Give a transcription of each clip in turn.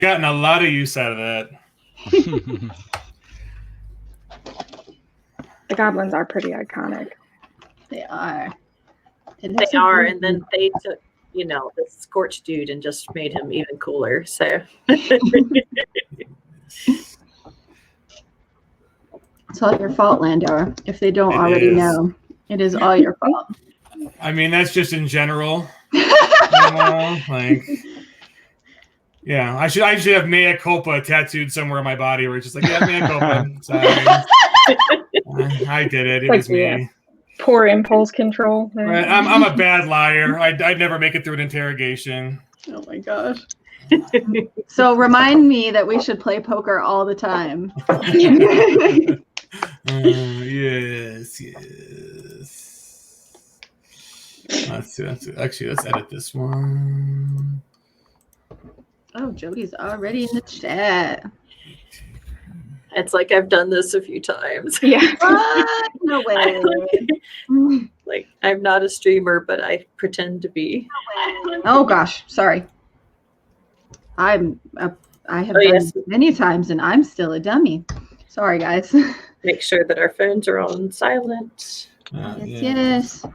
Gotten a lot of use out of that. The goblins are pretty iconic. They are. They are, and then they took, the Scorch dude and just made him even cooler. So it's all your fault, Landauer. If they don't already know, it is all your fault. I mean, that's just in general. Yeah, I should have mea culpa tattooed somewhere on my body where it's just like, yeah, mea culpa. Sorry. I did it. It was me. Poor impulse control. Right. I'm a bad liar. I'd never make it through an interrogation. Oh my gosh. So remind me that we should play poker all the time. Yes. Actually, let's edit this one. Oh, Jody's already in the chat. it's like I've done this a few times. Yeah. No way. Like, I'm not a streamer, but I pretend to be. Oh gosh, sorry. I have done many times, and I'm still a dummy. Sorry, guys. Make sure that our phones are on silent. Yes.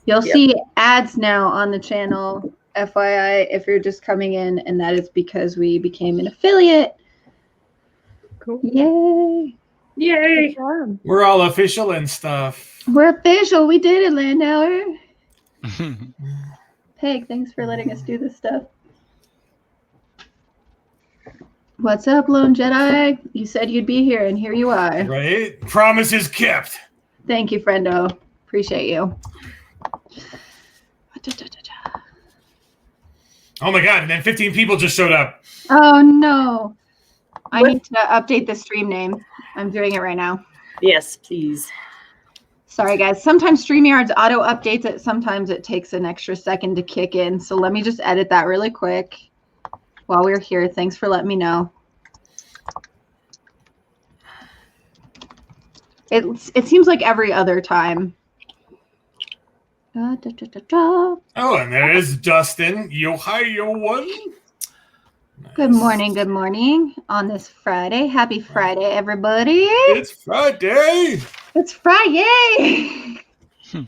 You'll see ads now on the channel, FYI, if you're just coming in, and that is because we became an affiliate. Cool. Yay. Yay. We're all official and stuff. We're official. We did it, Landauer. Peg, thanks for letting us do this stuff. What's up, Lone Jedi? You said you'd be here, and here you are. Right? Promises kept. Thank you, friendo. Appreciate you. Oh my god, and then 15 people just showed up. Oh no. I need to update the stream name. I'm doing it right now. Yes, please. Sorry, guys. Sometimes StreamYard's auto updates it. Sometimes it takes an extra second to kick in. So let me just edit that really quick while we're here. Thanks for letting me know. It seems like every other time. Oh, and there's Dustin. Yo one. Nice. Good morning on this Friday. Happy Friday, everybody. It's Friday. It's Friday. Okay,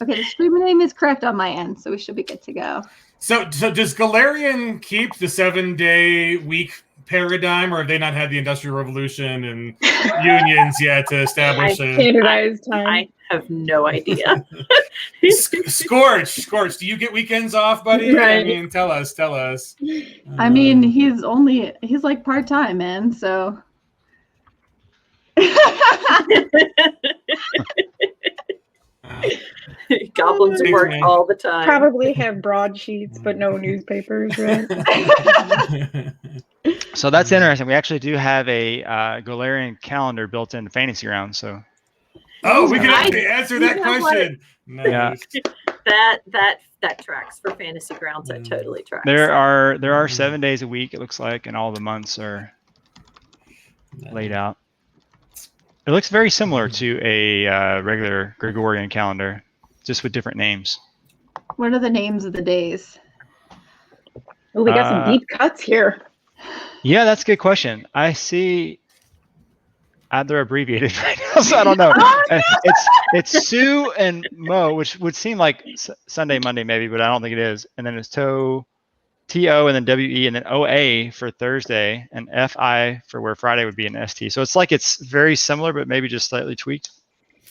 the stream name is correct on my end, so we should be good to go. So does Galarian keep the 7-day week paradigm, or have they not had the Industrial Revolution and unions yet to establish a standardized time? I have no idea. Scorch, do you get weekends off, buddy? Right. I mean, tell us. I mean, he's like part-time, man, so. Goblins work all the time. Probably have broadsheets, but no newspapers, right? So that's interesting. We actually do have a Galarian calendar built into Fantasy Round. So. Oh, we can actually answer that question. Yeah. That tracks for Fantasy Grounds. That totally tracks. There are 7 days a week. It looks like, and all the months are laid out. It looks very similar to a regular Gregorian calendar, just with different names. What are the names of the days? Oh, we got some deep cuts here. Yeah, that's a good question. I see they're abbreviated right now, so I don't know. Oh, no! It's Sue and Mo, which would seem like Sunday, Monday maybe, but I don't think it is. And then it's T-O, and then W-E, and then O-A for Thursday, and F-I for where Friday would be an S-T. So it's like it's very similar, but maybe just slightly tweaked.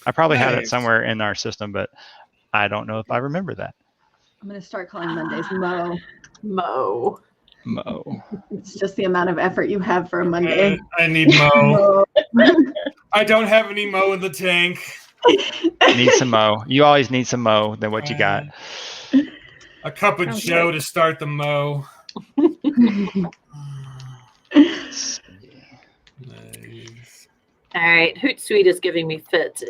I probably have it somewhere in our system, but I don't know if I remember that. I'm going to start calling Mondays Mo. It's just the amount of effort you have for a Monday. I need Mo. I don't have any Mo in the tank. Need some Mo. You always need some Mo than what you got. A cup of Joe to start the Mo. Nice. All right, Hootsuite is giving me fits.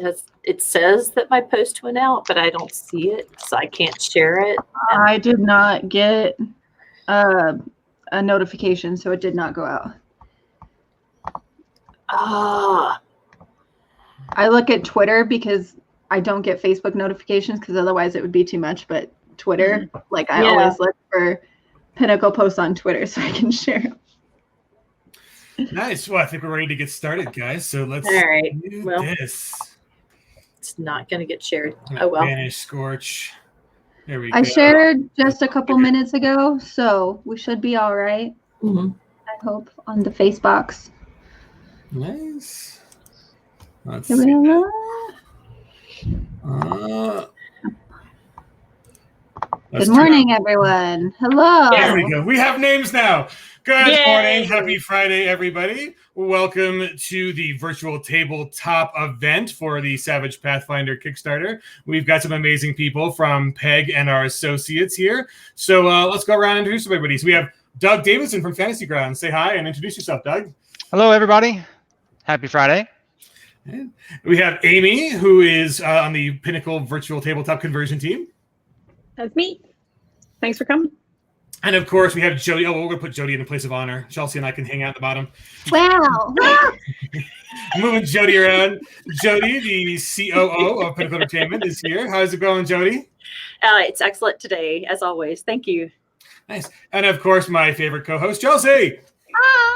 It says that my post went out, but I don't see it, so I can't share it. I did not get a notification, so it did not go out. I look at Twitter because I don't get Facebook notifications because otherwise it would be too much, but Twitter, like I always look for Pinnacle posts on Twitter so I can share them. Nice. Well, I think we're ready to get started, guys. So let's All right. do Well, this. it's not going to get shared. I'm gonna Oh, well. Banish Scorch. There we go. I shared just a couple minutes ago, so we should be all right. Mhm. I hope on the face box. Nice. Let's Here we see. are. Let's Good morning, everyone. Hello. There we go. We have names now. Good Yay. morning. Happy Friday, everybody. Welcome to the virtual tabletop event for the Savage Pathfinder Kickstarter. We've got some amazing people from Peg and our associates here. So let's go around and introduce everybody. So we have Doug Davidson from Fantasy Grounds. Say hi and introduce yourself, Doug. Hello, everybody. Happy Friday. And we have Amy, who is on the Pinnacle Virtual Tabletop Conversion team. That's me. Thanks for coming. And of course, we have Jody. Oh, we're going to put Jody in a place of honor. Chelsea and I can hang out at the bottom. Wow. Moving Jody around. Jody, the COO of Pinnacle Entertainment, is here. How's it going, Jody? It's excellent today, as always. Thank you. Nice. And of course, my favorite co-host, Chelsea. Hi.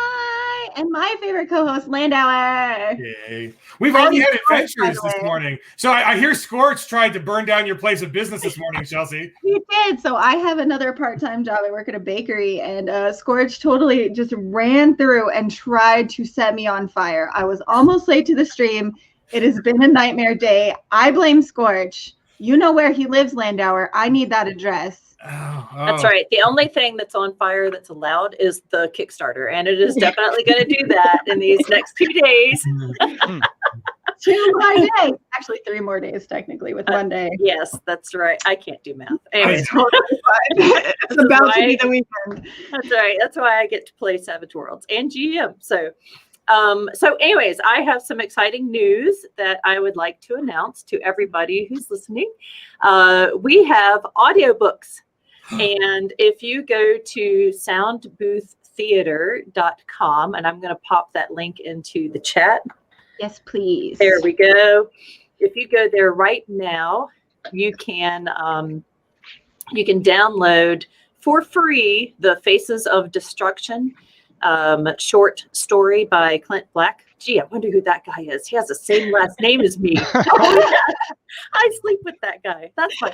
And my favorite co-host, Landauer. Yay. We've already had adventures this morning. So I hear Scorch tried to burn down your place of business this morning, Chelsea. He did. So I have another part-time job. I work at a bakery, and Scorch totally just ran through and tried to set me on fire. I was almost late to the stream. It has been a nightmare day. I blame Scorch. You know where he lives, Landauer. I need that address. Oh. That's right. The only thing that's on fire that's allowed is the Kickstarter, and it is definitely going to do that in these next 2 days. 2 more days. Actually, 3 more days, technically, with 1 day. Yes, that's right. I can't do math. Anyways, It's about to be the weekend. that's right. That's why I get to play Savage Worlds and GM. So anyways, I have some exciting news that I would like to announce to everybody who's listening. We have audiobooks. And if you go to soundbooththeater.com, and I'm going to pop that link into the chat. Yes, please. There we go. If you go there right now, you can download for free the Faces of Destruction short story by Clint Black. Gee, I wonder who that guy is. He has the same last name as me. Oh, yeah. I sleep with that guy. That's funny.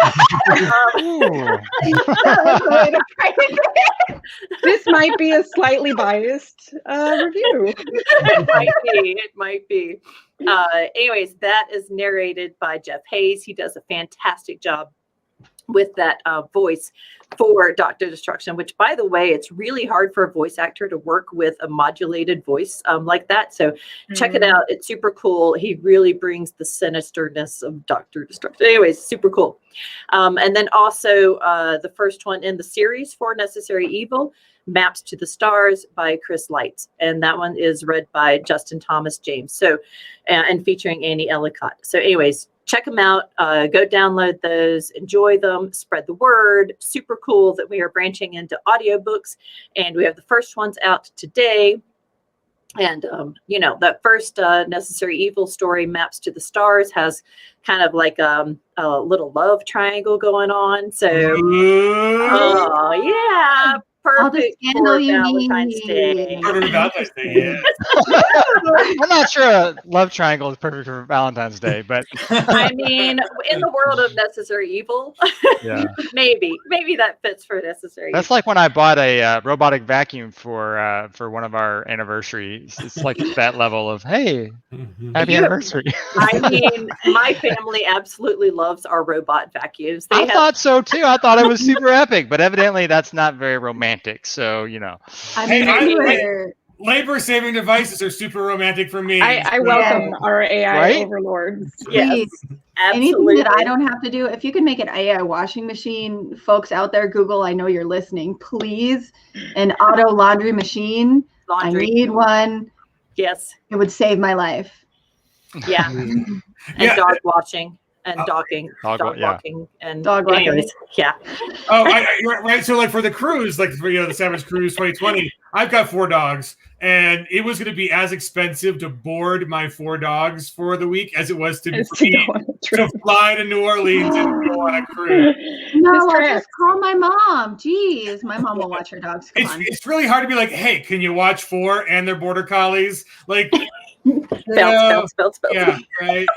This might be a slightly biased review. It might be. Anyways, that is narrated by Jeff Hayes. He does a fantastic job with that voice for Dr. Destruction, which, by the way, it's really hard for a voice actor to work with a modulated voice like that. So check it out. It's super cool. He really brings the sinisterness of Dr. Destruction. Anyways, super cool. And then also the first one in the series, For Necessary Evil, Maps to the Stars by Chris Lights. And that one is read by Justin Thomas James. So, and featuring Annie Ellicott. So anyways, check them out. Go download those, enjoy them, spread the word. Super cool that we are branching into audiobooks, and we have the first ones out today. And, that first Necessary Evil story, Maps to the Stars, has kind of like a little love triangle going on. So, oh, yeah. Perfect for Valentine's Day. Valentine's Day, yeah. I'm not sure a love triangle is perfect for Valentine's Day, but I mean, in the world of Necessary Evil, yeah, maybe that fits for Necessary that's Evil. like when I bought a robotic vacuum for one of our anniversaries. It's like that level of, hey, happy anniversary. I mean, my family absolutely loves our robot vacuums. I thought so too. I thought it was super epic, but evidently that's not very romantic. So, I mean, labor-saving devices are super romantic for me. I welcome our AI overlords. Yes, anything absolutely. that I don't have to do, if you can make an AI washing machine, folks out there, Google, I know you're listening, please. An auto laundry machine. Laundry. I need one. Yes. It would save my life. Yeah. And dog washing. and dogging, Dog dog yeah. walking, and Dog walking. anyways, yeah. Oh, right. So, like for the cruise, like for the Savage Cruise 2020, I've got 4 dogs, and it was going to be as expensive to board my 4 dogs for the week as it was to fly to New Orleans and go on a cruise. No, I'll just call my mom. Jeez, my mom will watch her dogs. Come on. It's really hard to be like, hey, can you watch 4 and they're border collies? Like, Bounce. yeah, right.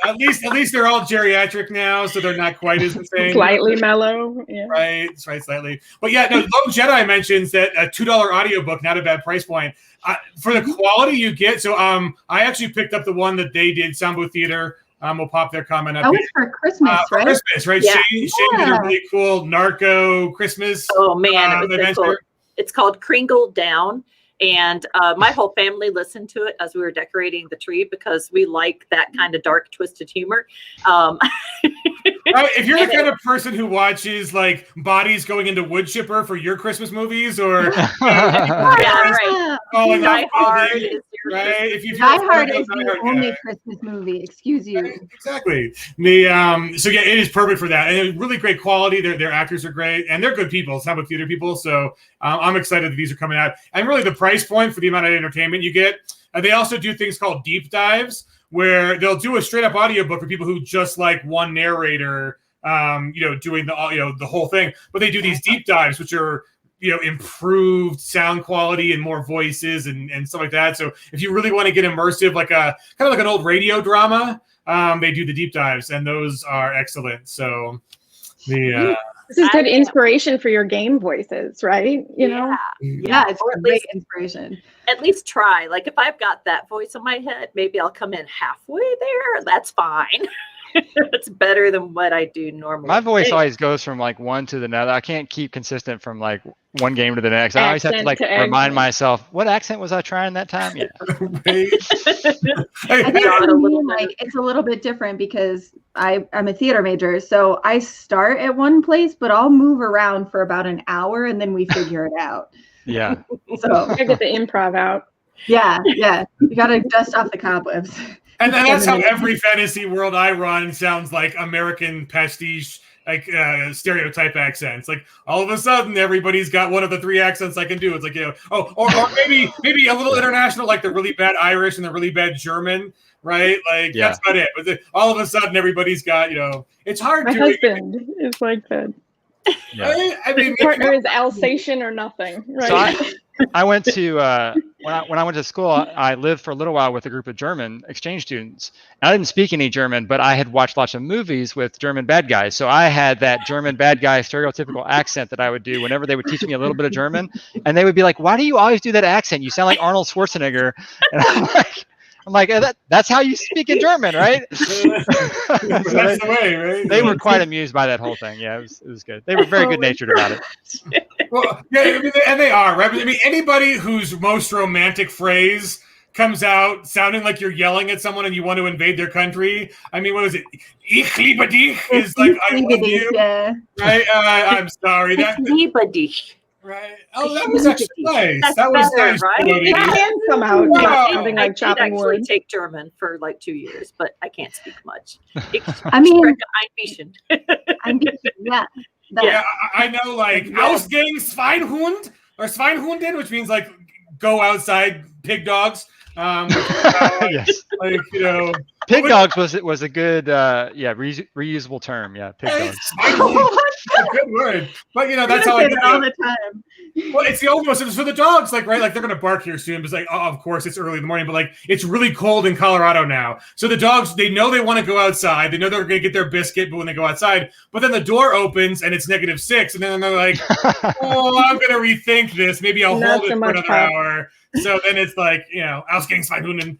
At least they're all geriatric now, so they're not quite as insane. Slightly mellow. Yeah. Right, slightly. But yeah, no, Low Jedi mentions that a $2 audiobook, not a bad price point. For the quality you get, so I actually picked up the one that they did, Soundbooth Theater. We'll pop their comment up. That was for Christmas, right? Christmas, right? Yeah. Shane did a really cool Narco Christmas. Oh man, it was adventure. so cool. It's called Kringle Down. And my whole family listened to it as we were decorating the tree because we like that kind of dark, twisted humor. If you're the kind of person who watches like bodies going into wood chipper for your Christmas movies, or falling off Die Hard buildings, is your right? If Die Hard is the only Christmas movie. Excuse you. Right, exactly. So yeah, it is perfect for that, and it's really great quality. Their actors are great, and they're good people. It's not about theater people, so I'm excited that these are coming out. And really, the price point for the amount of entertainment you get. They also do things called deep dives, where they'll do a straight up audiobook for people who just like one narrator, doing the whole thing. But they do these deep dives, which are improved sound quality and more voices and stuff like that. So if you really want to get immersive, like a kind of like an old radio drama, they do the deep dives, and those are excellent. So this is good inspiration for your game voices, right? Yeah, it's great inspiration. At least try. Like if I've got that voice in my head, maybe I'll come in halfway there. That's fine. It's better than what I do normally. My voice always goes from like one to the other. I can't keep consistent from like one game to the next. I always have to like remind myself, what accent was I trying that time? Yeah. I think it's a little bit different because I'm a theater major, so I start at one place, but I'll move around for about an hour and then we figure it out. Yeah. So I get the improv out. Yeah. You got to dust off the cobwebs. And that's how every fantasy world I run sounds like American pastiche, like stereotype accents. Like all of a sudden, everybody's got one of the 3 accents I can do. It's like or maybe a little international, like the really bad Irish and the really bad German, right? Like that's about it. But all of a sudden, everybody's got It's hard. My husband is like that. Yeah. I mean, His partner is Alsatian or nothing, right? So I went to when I went to school, I lived for a little while with a group of German exchange students. I didn't speak any German, but I had watched lots of movies with German bad guys. So I had that German bad guy stereotypical accent that I would do whenever they would teach me a little bit of German. And they would be like, why do you always do that accent? You sound like Arnold Schwarzenegger. And I'm like, that's how you speak in German, right? That's the way, right? They were quite amused by that whole thing. Yeah, it was good. They were very good natured about it. Well, yeah, and they are, right? I mean, anybody whose most romantic phrase comes out sounding like you're yelling at someone and you want to invade their country. I mean, what was it? Ich liebe dich is like, I love you. Yeah. Right? I'm sorry. Ich liebe dich. Right. Oh, that was actually nice. That's that was better, nice. right? It can come out Wow. something like I did chopping actually wood. take German for like 2 years, but I can't speak much. I mean, Yeah, I know, like Ausgang Schweinhund or Schweinhunden, which means like go outside, pig dogs. Yes. Like Pig dogs was a good reusable term. Yeah, pig dogs. A good word, but that's how I do it all the time. Well, it's the almost for the dogs, like right, like they're gonna bark here soon. It's like, oh, of course, it's early in the morning, but like it's really cold in Colorado now. So the dogs, they know they want to go outside. They know they're gonna get their biscuit, but when they go outside, but then the door opens and it's -6, and then they're like, oh, I'm gonna rethink this. Maybe I'll hold it for another hour. So then it's like, Ausgang Schweinhunden.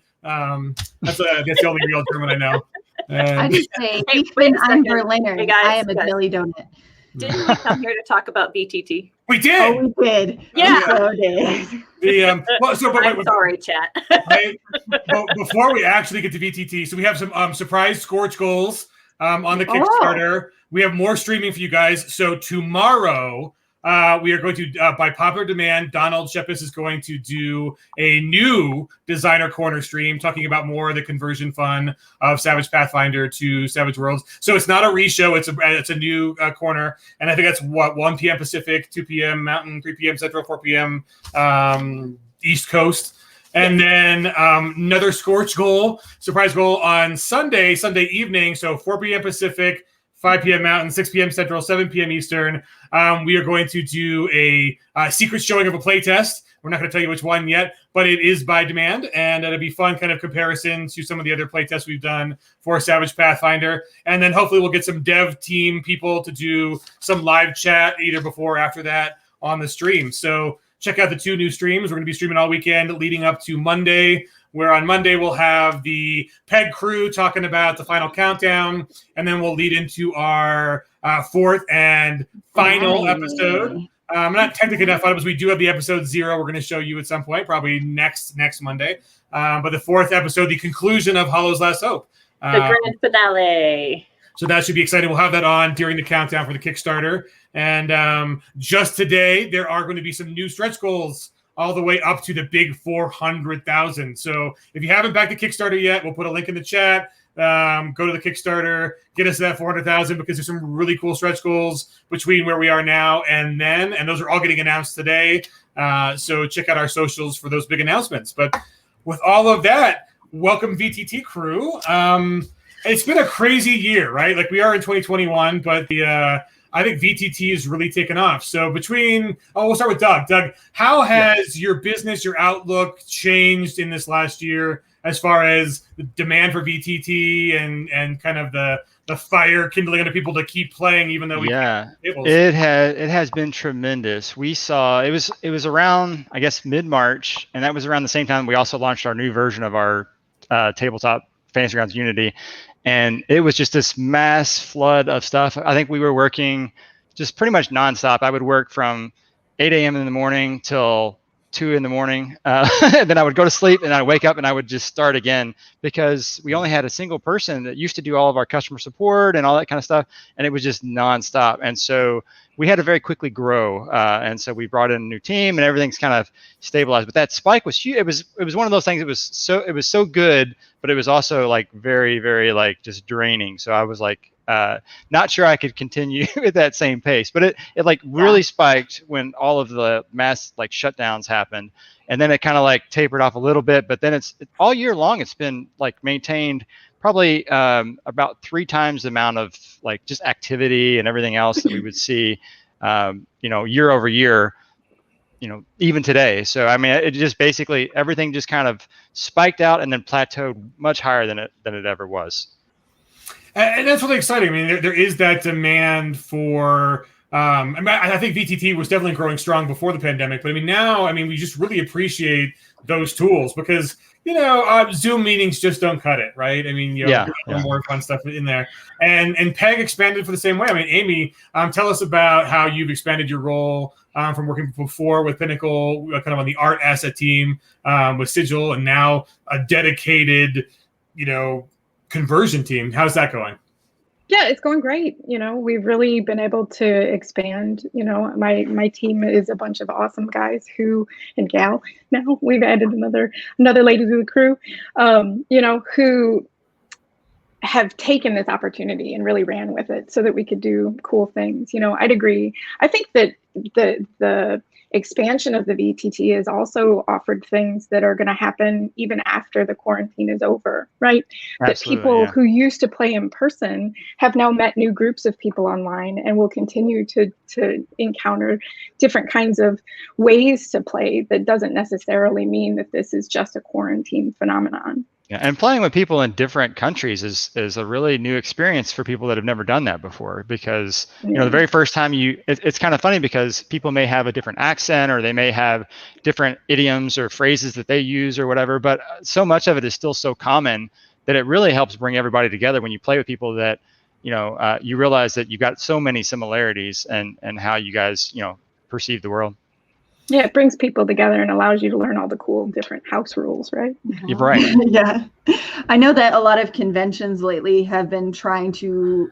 That's the only real German I know. I just say, ich bin ein Berliner. Hey guys, I am a jelly donut. Didn't we come here to talk about VTT? We did. Oh, we did. Yeah. We so did. I'm sorry, chat. Before we actually get to VTT, so we have some surprise Scorch goals on the Kickstarter. We have more streaming for you guys. So tomorrow, we are going to, by popular demand, Donald Shepis is going to do a new Designer Corner stream talking about more of the conversion fun of Savage Pathfinder to Savage Worlds. So it's not a re-show, it's a new corner. And I think that's 1 p.m. Pacific, 2 p.m. Mountain, 3 p.m. Central, 4 p.m. East Coast. And then another Scorch goal, surprise goal on Sunday evening. So 4 p.m. Pacific, 5 p.m. Mountain, 6 p.m. Central, 7 p.m. Eastern. We are going to do a secret showing of a playtest. We're not going to tell you which one yet, but it is by demand, and it'll be fun kind of comparison to some of the other playtests we've done for Savage Pathfinder. And then hopefully we'll get some dev team people to do some live chat either before or after that on the stream. So check out the 2 new streams. We're going to be streaming all weekend leading up to Monday, where on Monday we'll have the PEG crew talking about the final countdown, and then we'll lead into our 4th and final episode. Not technically not final, because we do have the episode 0 we're going to show you at some point, probably next Monday. But the 4th episode, the conclusion of Hollow's Last Hope. The grand finale. So that should be exciting. We'll have that on during the countdown for the Kickstarter. And just today, there are going to be some new stretch goals all the way up to the big 400,000. So if you haven't backed the Kickstarter yet, we'll put a link in the chat. Go to the Kickstarter, get us to that 400,000, because there's some really cool stretch goals between where we are now and then. And those are all getting announced today. So check out our socials for those big announcements. But with all of that, welcome VTT crew. It's been a crazy year, right? Like we are in 2021, but I think VTT has really taken off. So we'll start with Doug. Doug, how has your business, your outlook changed in this last year as far as the demand for VTT and kind of the fire kindling under people to keep playing, even though it has been tremendous. We saw it was around, I guess, mid-March, and that was around the same time we also launched our new version of our tabletop Fantasy Grounds Unity. And it was just this mass flood of stuff. I think we were working just pretty much nonstop. I would work from 8 a.m. in the morning till 2 in the morning. And then I would go to sleep and I'd wake up and I would just start again, because we only had a single person that used to do all of our customer support and all that kind of stuff. And it was just nonstop. And so we had to very quickly grow. And so we brought in a new team and everything's kind of stabilized. But that spike was huge. It was one of those things. It was so good, but it was also like very, very like just draining. So I was like, not sure I could continue at that same pace, but it like really spiked when all of the mass like shutdowns happened, and then it kind of like tapered off a little bit. But then it's all year long, it's been like maintained probably about 3 times the amount of like just activity and everything else that we would see, year over year, even today. So I mean, it just basically everything just kind of spiked out and then plateaued much higher than it ever was. And that's really exciting. I mean, there is that demand for. I think VTT was definitely growing strong before the pandemic, but I mean now, we just really appreciate those tools because Zoom meetings just don't cut it, right? I mean, more fun stuff in there, and PEG expanded for the same way. I mean, Amy, tell us about how you've expanded your role from working before with Pinnacle, kind of on the art asset team with Sigil, and now a dedicated, conversion team. How's that going? Yeah, it's going great. We've really been able to expand. My team is a bunch of awesome guys and gal. Now we've added another lady to the crew, who have taken this opportunity and really ran with it so that we could do cool things. I'd agree. I think that the expansion of the VTT has also offered things that are going to happen even after the quarantine is over, right? Absolutely, that people who used to play in person have now met new groups of people online and will continue to encounter different kinds of ways to play. That doesn't necessarily mean that this is just a quarantine phenomenon. Yeah, and playing with people in different countries is a really new experience for people that have never done that before, because the very first time it's kind of funny because people may have a different accent or they may have different idioms or phrases that they use or whatever, but so much of it is still so common that it really helps bring everybody together when you play with people that you realize that you got so many similarities and how you guys perceive the world. Yeah, it brings people together and allows you to learn all the cool different house rules, right? You're right. Yeah. I know that a lot of conventions lately have been trying to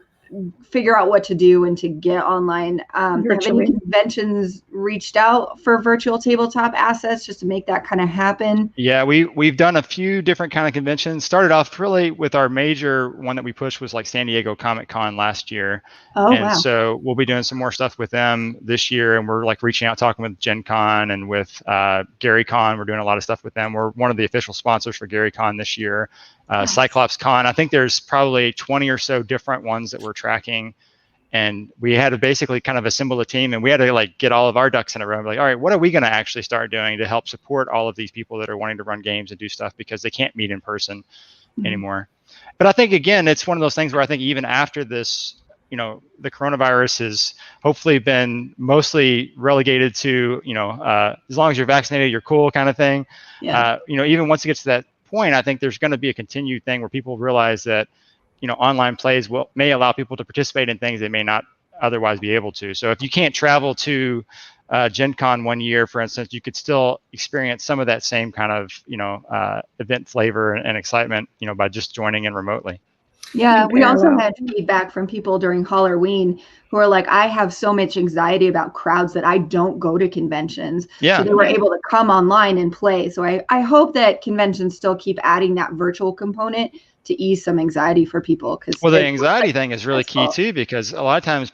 figure out what to do and to get online. Have Virtually. any conventions reached out for virtual tabletop assets just to make that kind of happen? Yeah, we've done a few different kind of conventions. Started off really with our major one that we pushed was like San Diego Comic-Con last year. Oh, And wow. so we'll be doing some more stuff with them this year. And we're like reaching out, talking with Gen Con and with Gary Con. We're doing a lot of stuff with them. We're one of the official sponsors for Gary Con this year. Cyclops Con, I think there's probably 20 or so different ones that we're tracking. And we had to basically kind of assemble a team, and we had to like get all of our ducks in a row. Like, all right, what are we going to actually start doing to help support all of these people that are wanting to run games and do stuff because they can't meet in person anymore? But I think, again, it's one of those things where I think even after this, the coronavirus has hopefully been mostly relegated to, as long as you're vaccinated, you're cool kind of thing. Yeah. Even once it gets to that point, I think there's going to be a continued thing where people realize that, online plays may allow people to participate in things they may not otherwise be able to. So if you can't travel to Gen Con one year, for instance, you could still experience some of that same kind of, event flavor and excitement, by just joining in remotely. Yeah, we also had feedback from people during Halloween who are like, I have so much anxiety about crowds that I don't go to conventions. Yeah. So they were able to come online and play. So I hope that conventions still keep adding that virtual component to ease some anxiety for people. Well, the anxiety thing is really key too, because a lot of times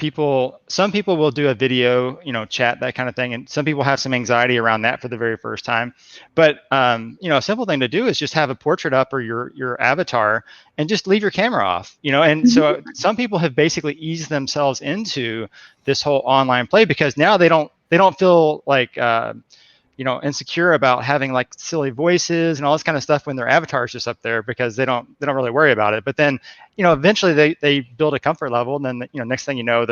some people will do a video, chat, that kind of thing. And some people have some anxiety around that for the very first time. But, a simple thing to do is just have a portrait up or your avatar and just leave your camera off, and so some people have basically eased themselves into this whole online play because now they don't feel like, insecure about having like silly voices and all this kind of stuff when their avatar is just up there because they don't really worry about it. But then, eventually they build a comfort level, and then, next thing you know,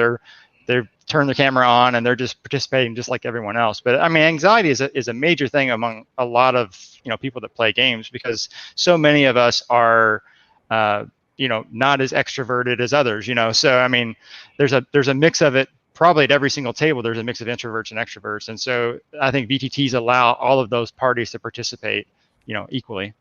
they've turned the camera on and they're just participating just like everyone else. But I mean, anxiety is a major thing among a lot of, people that play games because so many of us are, not as extroverted as others, so, I mean, there's a mix of it. Probably at every single table, there's a mix of introverts and extroverts. And so I think VTTs allow all of those parties to participate, equally.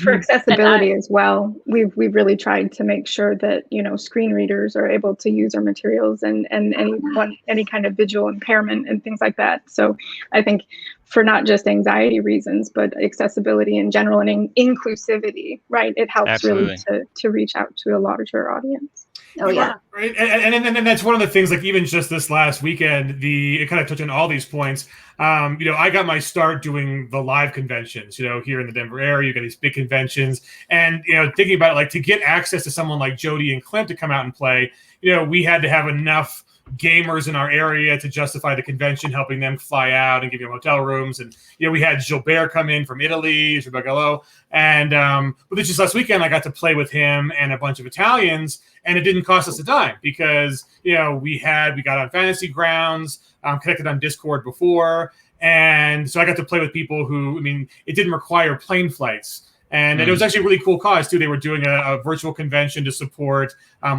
For accessibility as well, we've really tried to make sure that, screen readers are able to use our materials and any kind of visual impairment and things like that. So I think for not just anxiety reasons, but accessibility in general and inclusivity, right? It helps Absolutely. really to reach out to a larger audience. Oh, yeah. Right. And that's one of the things, like even just this last weekend, it kind of touched on all these points. I got my start doing the live conventions, here in the Denver area. You got these big conventions, and, thinking about it, like to get access to someone like Jody and Clint to come out and play, we had to have enough gamers in our area to justify the convention, helping them fly out and give them hotel rooms. And, we had Gilbert come in from Italy, and but this just last weekend, I got to play with him and a bunch of Italians, and it didn't cost us a dime because, we got on Fantasy Grounds, connected on Discord before. And so I got to play with people who, it didn't require plane flights. And it was actually a really cool cause too. They were doing a virtual convention to support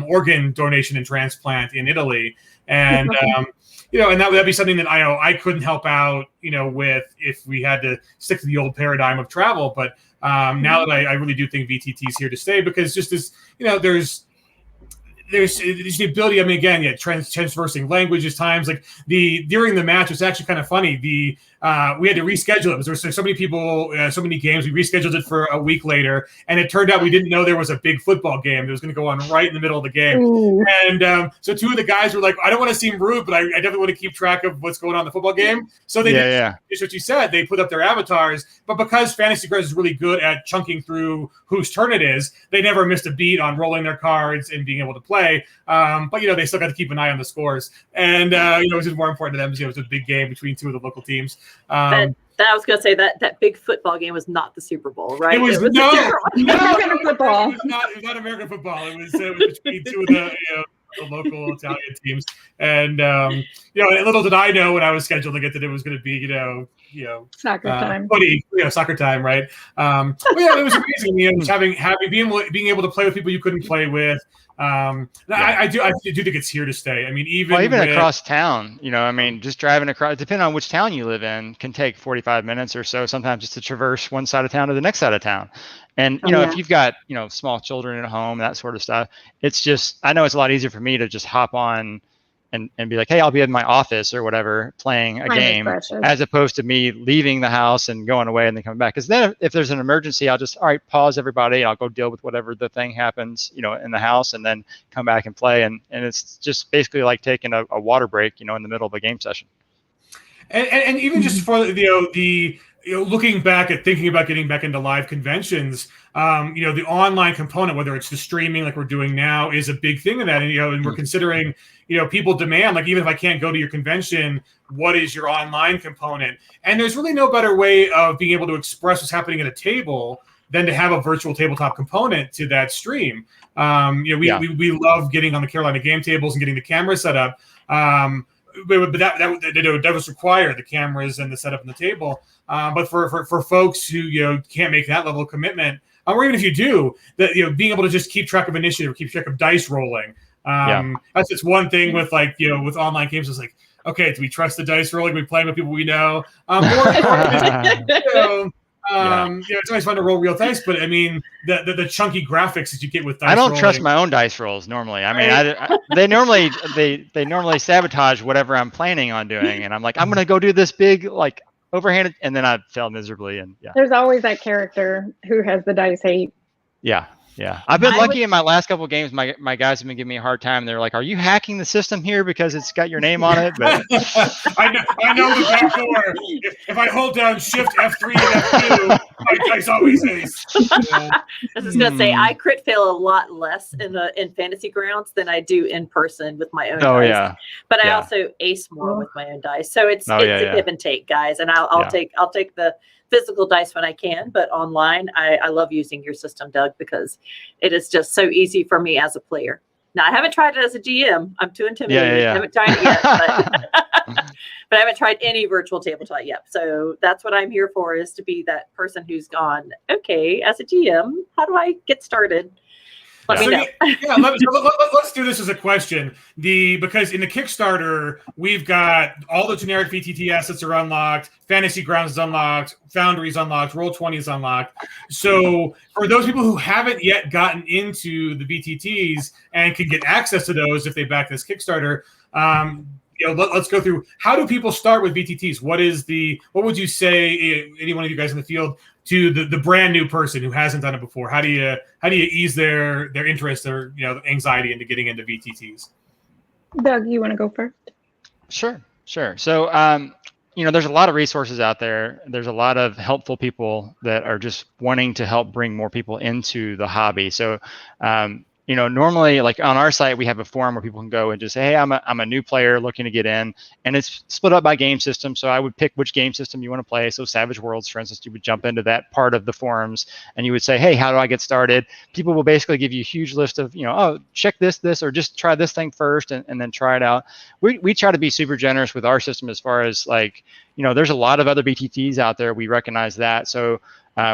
organ donation and transplant in Italy. And, and that'd be something that I couldn't help out, with if we had to stick to the old paradigm of travel. But now that I really do think VTT is here to stay, because just as, there's the ability, transversing languages times. Like during the match, it's actually kind of funny. We had to reschedule it. There were so many people, so many games. We rescheduled it for a week later, and it turned out we didn't know there was a big football game that was going to go on right in the middle of the game. Ooh. And so two of the guys were like, I don't want to seem rude, but I definitely want to keep track of what's going on in the football game. So they did just what you said. They put up their avatars, but because Fantasy Grounds is really good at chunking through whose turn it is, they never missed a beat on rolling their cards and being able to play. But they still got to keep an eye on the scores, and it was just more important to them. It was a big game between two of the local teams. That I was going to say that big football game was not the Super Bowl, right? It was American football. It was not American football. It was between two of the local Italian teams, and little did I know when I was scheduled to get that it was going to be Soccer time. Soccer time, right? But yeah, it was amazing. Just being able to play with people you couldn't play with. I do think it's here to stay. I mean, even across town, just driving across, depending on which town you live in, can take 45 minutes or so, sometimes just to traverse one side of town to the next side of town. And, if you've got, small children at home, that sort of stuff, it's just, I know it's a lot easier for me to just hop on and be like, hey, I'll be in my office or whatever playing a game, as opposed to me leaving the house and going away and then coming back. Because then if there's an emergency, I'll just, all right, pause everybody. I'll go deal with whatever the thing happens, in the house, and then come back and play. And it's just basically like taking a water break, in the middle of a game session. And even just for the looking back at thinking about getting back into live conventions, the online component, whether it's the streaming like we're doing now, is a big thing in that. And we're considering, people demand, like, even if I can't go to your convention, what is your online component? And there's really no better way of being able to express what's happening at a table than to have a virtual tabletop component to that stream. We love getting on the Carolina game tables and getting the camera set up. But that was required, the cameras and the setup on the table. But for folks who can't make that level of commitment, or even if you do, that being able to just keep track of initiative, keep track of dice rolling. That's just one thing with with online games. It's like, okay, do we trust the dice rolling? We playing with people we know. More importantly, it's always fun to roll real dice, but I mean the chunky graphics that you get with dice. I don't trust my own dice rolls normally. I mean, they normally sabotage whatever I'm planning on doing, and I'm like, I'm gonna go do this big overhanded, and then I fail miserably. And there's always that character who has the dice hate. Yeah. I've been lucky in my last couple of games. My guys have been giving me a hard time. They're like, "Are you hacking the system here because it's got your name on it?" But I know the back door. If I hold down Shift F3 and F2, my dice always ace. I was gonna say I crit fail a lot less in Fantasy Grounds than I do in person with my own dice. But I also ace more with my own dice. So it's a give and take, guys. And I'll take the physical dice when I can, but online, I love using your system, Doug, because it is just so easy for me as a player. Now, I haven't tried it as a GM. I'm too intimidated. I haven't tried it yet, but I haven't tried any virtual tabletop yet. So that's what I'm here for, is to be that person who's gone, okay, as a GM, how do I get started? Let me know. Let's do this as a question. Because in the Kickstarter, we've got all the generic VTT assets are unlocked, Fantasy Grounds is unlocked, Foundry is unlocked, Roll20 is unlocked. So for those people who haven't yet gotten into the VTTs and can get access to those if they back this Kickstarter, let's go through, how do people start with VTTs? What would you say, any one of you guys in the field, to the brand new person who hasn't done it before? How do you ease their interest or anxiety into getting into VTTs? Doug, you want to go first? Sure. So there's a lot of resources out there. There's a lot of helpful people that are just wanting to help bring more people into the hobby. So normally, like on our site, we have a forum where people can go and just say, hey, I'm a new player looking to get in, and it's split up by game system. So I would pick which game system you want to play. So Savage Worlds, for instance, you would jump into that part of the forums and you would say, hey, how do I get started? People will basically give you a huge list of, check this, or just try this thing first and then try it out. We try to be super generous with our system as far as there's a lot of other BTTs out there. We recognize that. So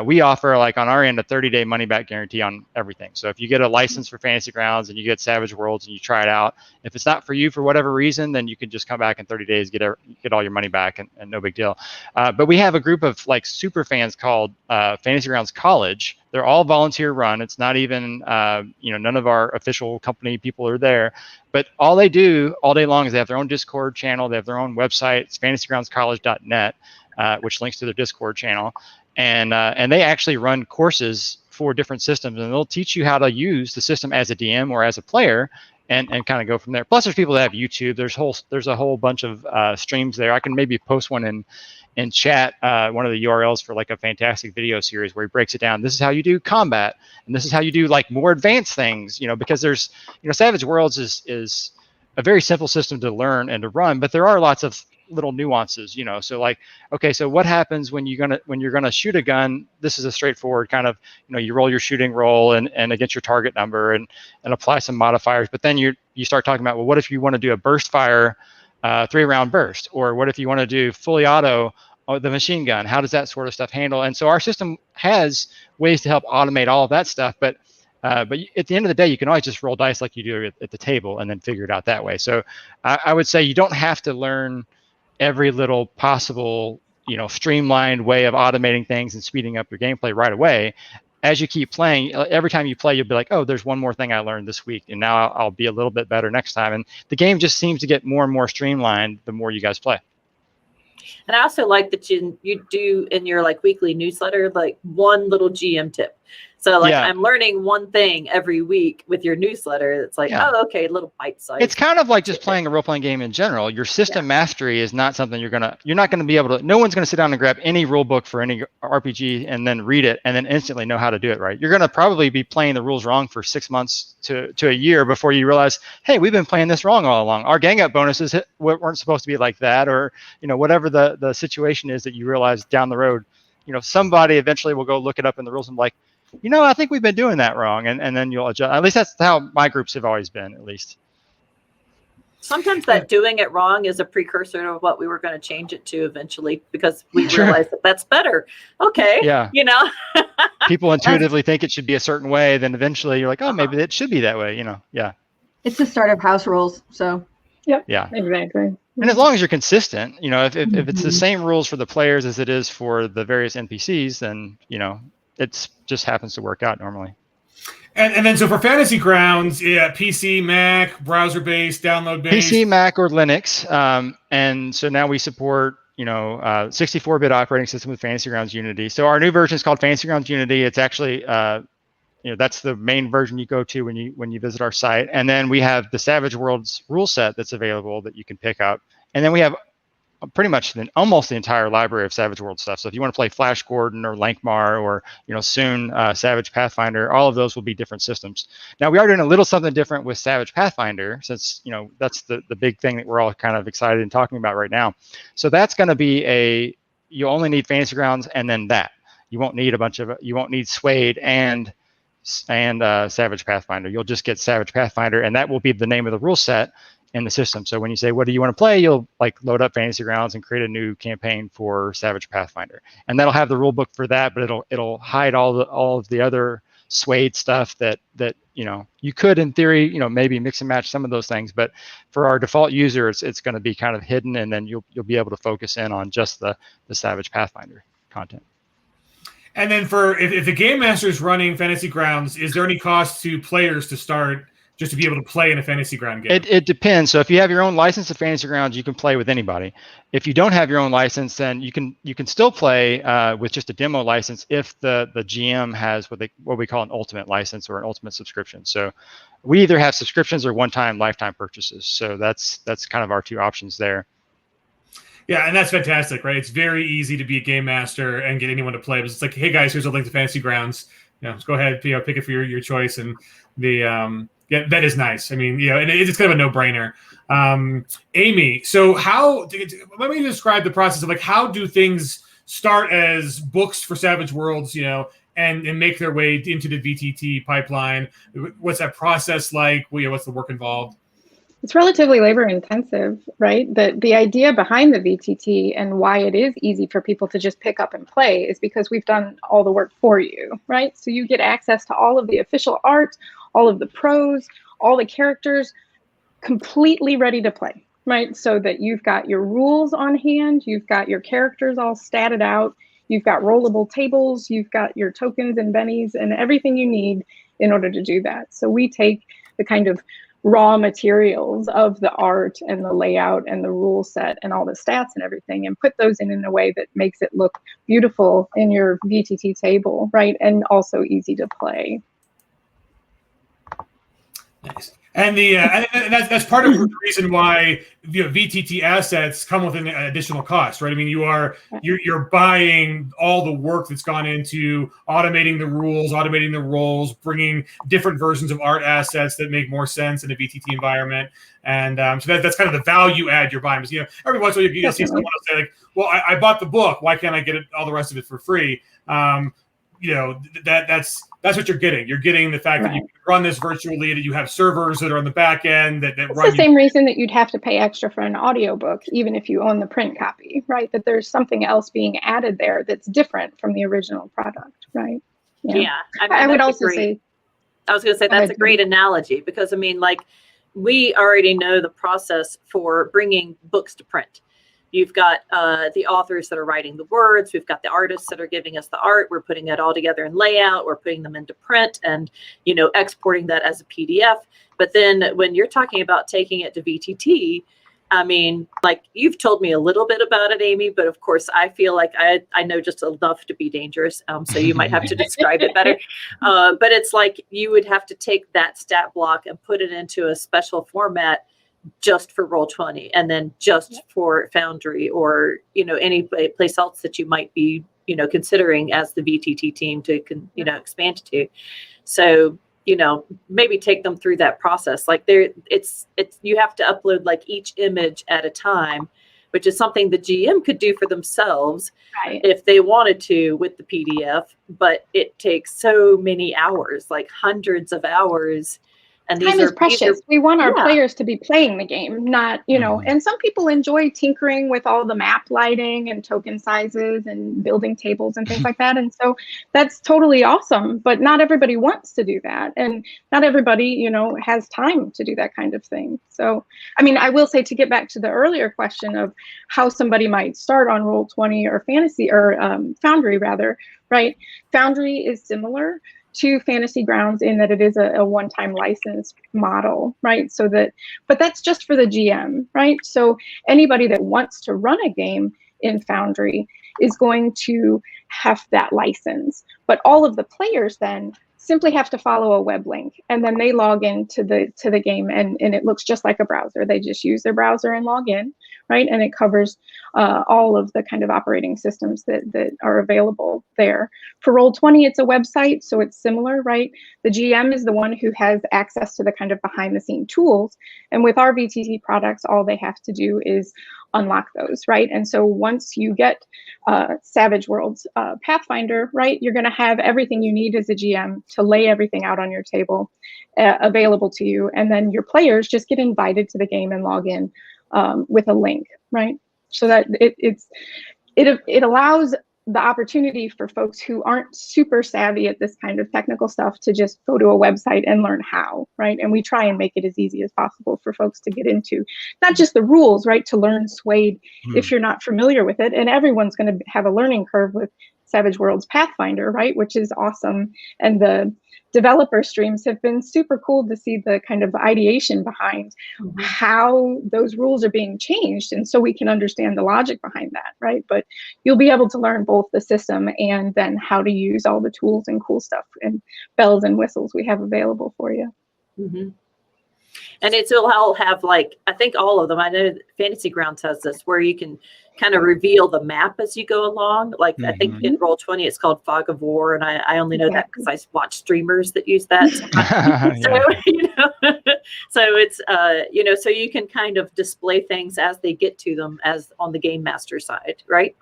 we offer, on our end, a 30-day money-back guarantee on everything. So if you get a license for Fantasy Grounds and you get Savage Worlds and you try it out, if it's not for you for whatever reason, then you can just come back in 30 days, get all your money back, and no big deal. But we have a group of super fans called Fantasy Grounds College. They're all volunteer run. It's not even, none of our official company people are there. But all they do all day long is they have their own Discord channel. They have their own website. It's fantasygroundscollege.net, which links to their Discord channel. And they actually run courses for different systems, and they'll teach you how to use the system as a DM or as a player, and kind of go from there. Plus, there's people that have YouTube. There's a whole bunch of streams there. I can maybe post one in chat, one of the URLs for a fantastic video series where he breaks it down. This is how you do combat, and this is how you do more advanced things. Because there's Savage Worlds is a very simple system to learn and to run, but there are lots of little nuances, so okay, so what happens when you're gonna shoot a gun? This is a straightforward kind of, you roll your shooting roll and against your target number and apply some modifiers. But then you start talking about, well, what if you want to do a burst fire 3-round burst, or what if you want to do fully auto the machine gun, how does that sort of stuff handle? And so our system has ways to help automate all of that stuff. But at the end of the day, you can always just roll dice like you do at the table and then figure it out that way. So I would say you don't have to learn every little possible, streamlined way of automating things and speeding up your gameplay right away. As you keep playing, every time you play, you'll be like, oh, there's one more thing I learned this week, and now I'll be a little bit better next time. And the game just seems to get more and more streamlined the more you guys play. And I also like that you do in your like weekly newsletter, like one little GM tip. So like I'm learning one thing every week with your newsletter. It's like, oh, okay, little bite size. It's kind of like just playing a role-playing game in general. Your system mastery is not something you're not gonna be able to. No one's gonna sit down and grab any rule book for any RPG and then read it and then instantly know how to do it right. You're gonna probably be playing the rules wrong for 6 months to a year before you realize, hey, we've been playing this wrong all along. Our gang up bonuses weren't supposed to be like that, or whatever the situation is that you realize down the road. Somebody eventually will go look it up in the rules and be like, I think we've been doing that wrong. And then you'll adjust. At least that's how my groups have always been, at least. Sometimes that doing it wrong is a precursor to what we were going to change it to eventually, because we realized that that's better. Okay. Yeah. People intuitively think it should be a certain way. Then eventually you're like, oh, maybe it should be that way. Yeah. It's the start of house rules. So. Yep. Yeah. Exactly. And as long as you're consistent, if it's the same rules for the players as it is for the various NPCs, then, it just happens to work out normally. And then so for Fantasy Grounds, PC, Mac, browser-based, download-based. PC, Mac, or Linux. And so now we support, 64-bit operating system with Fantasy Grounds Unity. So our new version is called Fantasy Grounds Unity. It's actually, that's the main version you go to when you visit our site. And then we have the Savage Worlds rule set that's available that you can pick up. And then we have pretty much almost the entire library of Savage World stuff. So if you want to play Flash Gordon or Lankmar or soon Savage Pathfinder, all of those will be different systems. Now we are doing a little something different with Savage Pathfinder, since that's the big thing that we're all kind of excited and talking about right now. So that's going to be you only need Fantasy Grounds and then that. You won't need you won't need Suede and Savage Pathfinder. You'll just get Savage Pathfinder, and that will be the name of the rule set in the system. So when you say, what do you want to play? You'll load up Fantasy Grounds and create a new campaign for Savage Pathfinder. And that'll have the rule book for that, but it'll hide all of the other Suede stuff that you could, in theory, maybe mix and match some of those things. But for our default user, it's going to be kind of hidden, and then you'll be able to focus in on just the Savage Pathfinder content. And then if the Game Master is running Fantasy Grounds, is there any cost to players to start just to be able to play in a Fantasy Ground game? It depends. So if you have your own license of Fantasy Grounds, you can play with anybody. If you don't have your own license, then you can still play with just a demo license if the GM has what we call an ultimate license or an ultimate subscription. So we either have subscriptions or one-time lifetime purchases. So that's kind of our two options there. Yeah, and that's fantastic, right? It's very easy to be a game master and get anyone to play. But it's like, hey guys, here's a link to Fantasy Grounds. Just go ahead, pick it for your choice. And that is nice. I mean, and it's kind of a no-brainer. Amy, so let me describe the process of how do things start as books for Savage Worlds, and make their way into the VTT pipeline. What's that process like? What's the work involved? It's relatively labor intensive, right? The idea behind the VTT and why it is easy for people to just pick up and play is because we've done all the work for you, right? So you get access to all of the official art, all of the prose, all the characters completely ready to play, right? So that you've got your rules on hand, you've got your characters all statted out, you've got rollable tables, you've got your tokens and bennies and everything you need in order to do that. So we take the kind of raw materials of the art and the layout and the rule set and all the stats and everything and put those in a way that makes it look beautiful in your VTT table, right? And also easy to play. Nice. And and that's part of the reason why VTT assets come with an additional cost, right? I mean, you're buying all the work that's gone into automating the rules, automating the roles, bringing different versions of art assets that make more sense in a VTT environment, and so that's kind of the value add you're buying. Because every once in a while you see someone say like, "Well, I bought the book. Why can't I get all the rest of it for free?" That's That's what you're getting. You're getting the fact that you can run this virtually, that you have servers that are on the back end that It's run. the same reason that you'd have to pay extra for an audiobook, even if you own the print copy, right? That there's something else being added there that's different from the original product, right? Yeah. I mean, I would that's also great. say, I was going to say that's a great analogy, because I mean, like, we already know the process for bringing books to print. You've got the authors that are writing the words. We've got the artists that are giving us the art. We're putting it all together in layout. We're putting them into print and, you know, exporting that as a PDF. But then when you're talking about taking it to VTT, I mean, like, you've told me a little bit about it, Amy, but of course I feel like I know just enough to be dangerous. So you might have to describe it better. But it's like you would have to take that stat block and put it into a special format just for Roll20, and then just for Foundry, or, you know, any place else that you might be, you know, considering as the VTT team to, you know, expand to. So, you know, maybe take them through that process. Like, it's you have to upload like each image at a time, which is something the GM could do for themselves if they wanted to with the PDF, but it takes so many hours, like hundreds of hours. And time is precious. We want our players to be playing the game, not, you know, and some people enjoy tinkering with all the map lighting and token sizes and building tables and things like that. And so that's totally awesome, but not everybody wants to do that. And not everybody, you know, has time to do that kind of thing. So, I mean, I will say, to get back to the earlier question of how somebody might start on Roll20 or Fantasy, or Foundry rather, right? Foundry is similar to Fantasy Grounds in that it is a one-time license model, right? So that, but that's just for the GM, right? So anybody that wants to run a game in Foundry is going to have that license. But all of the players then simply have to follow a web link, and then they log into the game, and it looks just like a browser. They just use their browser and log in, right? And it covers all of the kind of operating systems that are available there. For Roll20, it's a website, so it's similar, right? The GM is the one who has access to the kind of behind-the-scenes tools, and with our VTT products, all they have to do is unlock those, right? And so once you get Savage Worlds Pathfinder, right, you're going to have everything you need as a GM to lay everything out on your table available to you, and then your players just get invited to the game and log in with a link, right? So that it allows the opportunity for folks who aren't super savvy at this kind of technical stuff to just go to a website and learn how, right? And we try and make it as easy as possible for folks to get into, not just the rules, right? To learn Suede if you're not familiar with it. And everyone's going to have a learning curve with Savage Worlds Pathfinder, right? Which is awesome. And the developer streams have been super cool to see the kind of ideation behind how those rules are being changed. And so we can understand the logic behind that, right? But you'll be able to learn both the system and then how to use all the tools and cool stuff and bells and whistles we have available for you. And it'll all have, like, I think all of them, I know Fantasy Grounds has this, where you can kind of reveal the map as you go along. Like, I think in Roll20 it's called Fog of War, and I only know that because I watch streamers that use that. So, you know, so it's you know, so you can kind of display things as they get to them, as on the game master side, right?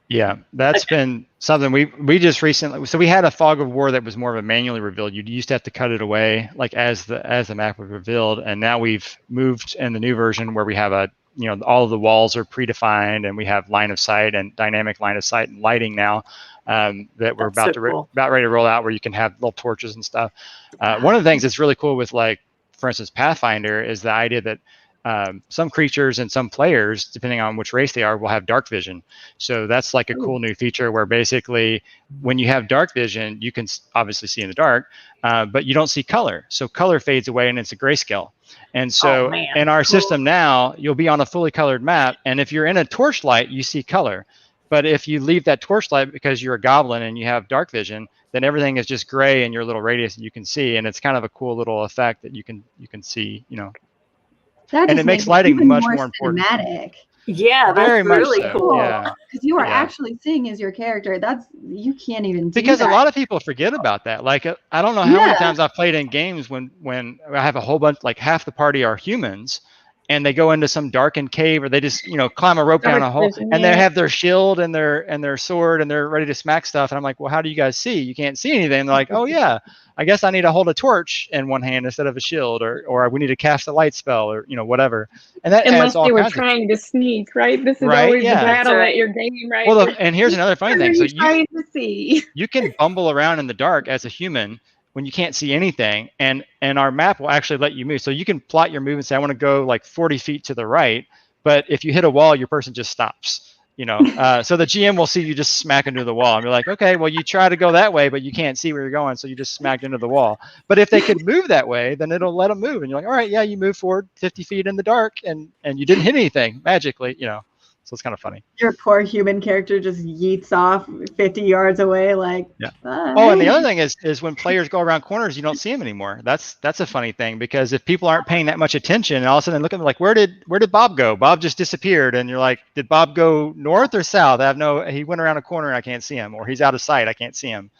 Yeah, that's been something we just recently. So we had a Fog of War that was more of a manually revealed. You used to have to cut it away, like as the map was revealed, and now we've moved in the new version where we have a, you know, all of the walls are predefined, and we have line of sight and dynamic line of sight and lighting now that we're about ready to roll out, where you can have little torches and stuff. One of the things that's really cool with, like, for instance, Pathfinder, is the idea that some creatures and some players, depending on which race they are, will have dark vision. So that's like a cool new feature where basically when you have dark vision, you can obviously see in the dark, but you don't see color. So color fades away and it's a grayscale. And so in our system now, you'll be on a fully colored map. And if you're in a torchlight, you see color. But if you leave that torchlight because you're a goblin and you have dark vision, then everything is just gray in your little radius that you can see. And it's kind of a cool little effect that you can see, you know. And it makes lighting much more important. Cinematic. Yeah, very that's really much so. cool. Yeah, because you are actually seeing as your character. That's, you can't even do because that. a lot of people forget about that. Like, I don't know how many times I've played in games when I have a whole bunch, like half the party are humans, and they go into some darkened cave, or they just, climb a rope down a hole, and they have their shield and their sword, and they're ready to smack stuff. And I'm like, well, how do you guys see? You can't see anything. And they're like, oh yeah, I guess I need to hold a torch in one hand instead of a shield, or we need to cast a light spell, or whatever. And that unless adds all they were kinds trying to sneak, right? This is Right, always yeah. the battle Right. at your game, right? Well, and here's another funny thing. So trying to see. you can bumble around in the dark as a human when you can't see anything, and our map will actually let you move. So you can plot your move and say, I want to go like 40 feet to the right, but if you hit a wall, your person just stops. So the GM will see you just smack into the wall, and be like, okay, well, you try to go that way, but you can't see where you're going, so you just smacked into the wall. But if they could move that way, then it'll let them move, and you're like, all right, yeah, you moved forward 50 feet in the dark, and you didn't hit anything magically, So it's kind of funny. Your poor human character just yeets off 50 yards away, like. Yeah. Bye. Oh, and the other thing is when players go around corners, you don't see them anymore. That's a funny thing, because if people aren't paying that much attention, and all of a sudden they look at them like, where did Bob go? Bob just disappeared, and you're like, did Bob go north or south? He went around a corner and I can't see him, or he's out of sight, I can't see him.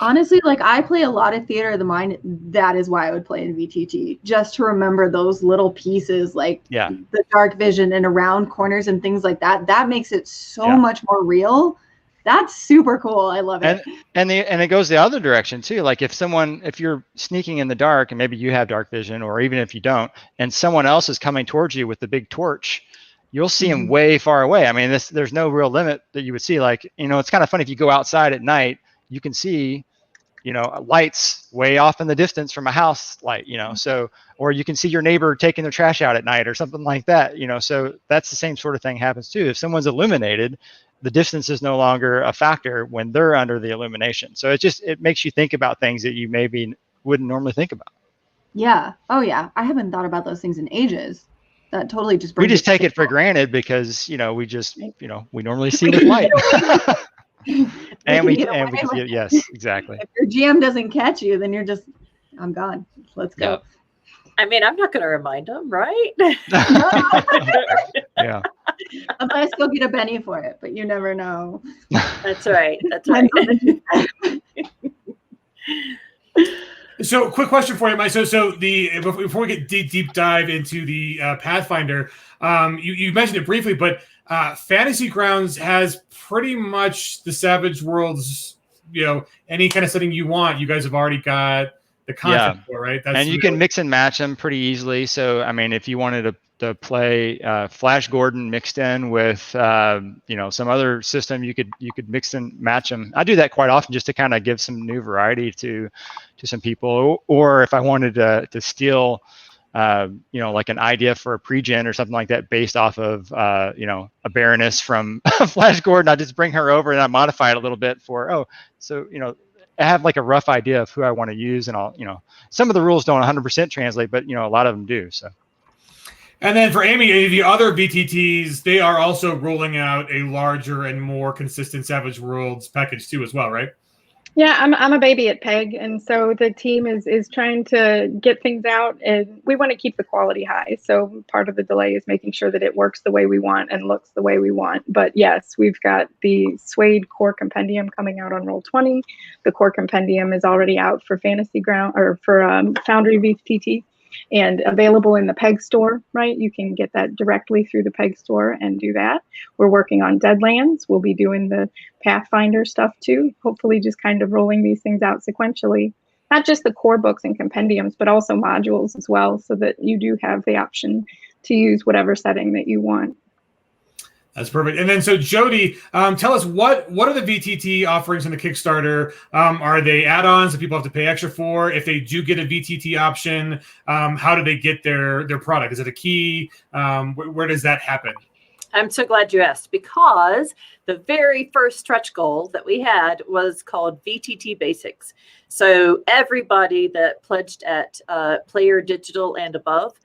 Honestly, like, I play a lot of theater of the mind. That is why I would play in VTT, just to remember those little pieces, like the dark vision and around corners and things like that. That makes it so much more real. That's super cool. I love it. And it goes the other direction too. Like if you're sneaking in the dark, and maybe you have dark vision, or even if you don't, and someone else is coming towards you with the big torch, you'll see them way far away. I mean, there's no real limit that you would see. Like, it's kind of funny if you go outside at night, you can see lights way off in the distance from a house light, so, or you can see your neighbor taking their trash out at night or something like that, so that's the same sort of thing happens too. If someone's illuminated, the distance is no longer a factor when they're under the illumination. So it makes you think about things that you maybe wouldn't normally think about. Yeah. Oh yeah. I haven't thought about those things in ages. That totally just brings we just take it for granted because, we just, we normally see with light. Yes, exactly. If your GM doesn't catch you, then you're just, I'm gone. Let's go. Yep. I mean, I'm not going to remind them, right? Yeah. Unless you'll get a penny for it, but you never know. That's right. That's right. So, quick question for you, Mike. So before we get deep dive into the Pathfinder, you mentioned it briefly, but Fantasy Grounds has pretty much the Savage Worlds. Any kind of setting you want, you guys have already got the content for, right? And you can mix and match them pretty easily. So, I mean, if you wanted to play Flash Gordon mixed in with some other system, you could mix and match them. I do that quite often just to kind of give some new variety to some people. Or if I wanted to steal like an idea for a pre-gen or something like that based off of a Baroness from Flash Gordon, I just bring her over and I modify it a little bit I have like a rough idea of who I want to use, and I'll, some of the rules don't 100% translate, but a lot of them do. So. And then for Amy, the other VTTs, they are also rolling out a larger and more consistent Savage Worlds package too, as well, right? Yeah, I'm a baby at PEG, and so the team is trying to get things out, and we want to keep the quality high. So part of the delay is making sure that it works the way we want and looks the way we want. But yes, we've got the Suede Core Compendium coming out on Roll20. The Core Compendium is already out for Fantasy Ground or for Foundry VTT. And available in the PEG store, right? You can get that directly through the PEG store and do that. We're working on Deadlands. We'll be doing the Pathfinder stuff too. Hopefully just kind of rolling these things out sequentially. Not just the core books and compendiums, but also modules as well, so that you do have the option to use whatever setting that you want. That's perfect. And then, so Jody, tell us what are the VTT offerings in the Kickstarter? Are they add-ons that people have to pay extra for? If they do get a VTT option, how do they get their product? Is it a key? Where does that happen? I'm so glad you asked, because the very first stretch goal that we had was called VTT Basics. So everybody that pledged at Player Digital and above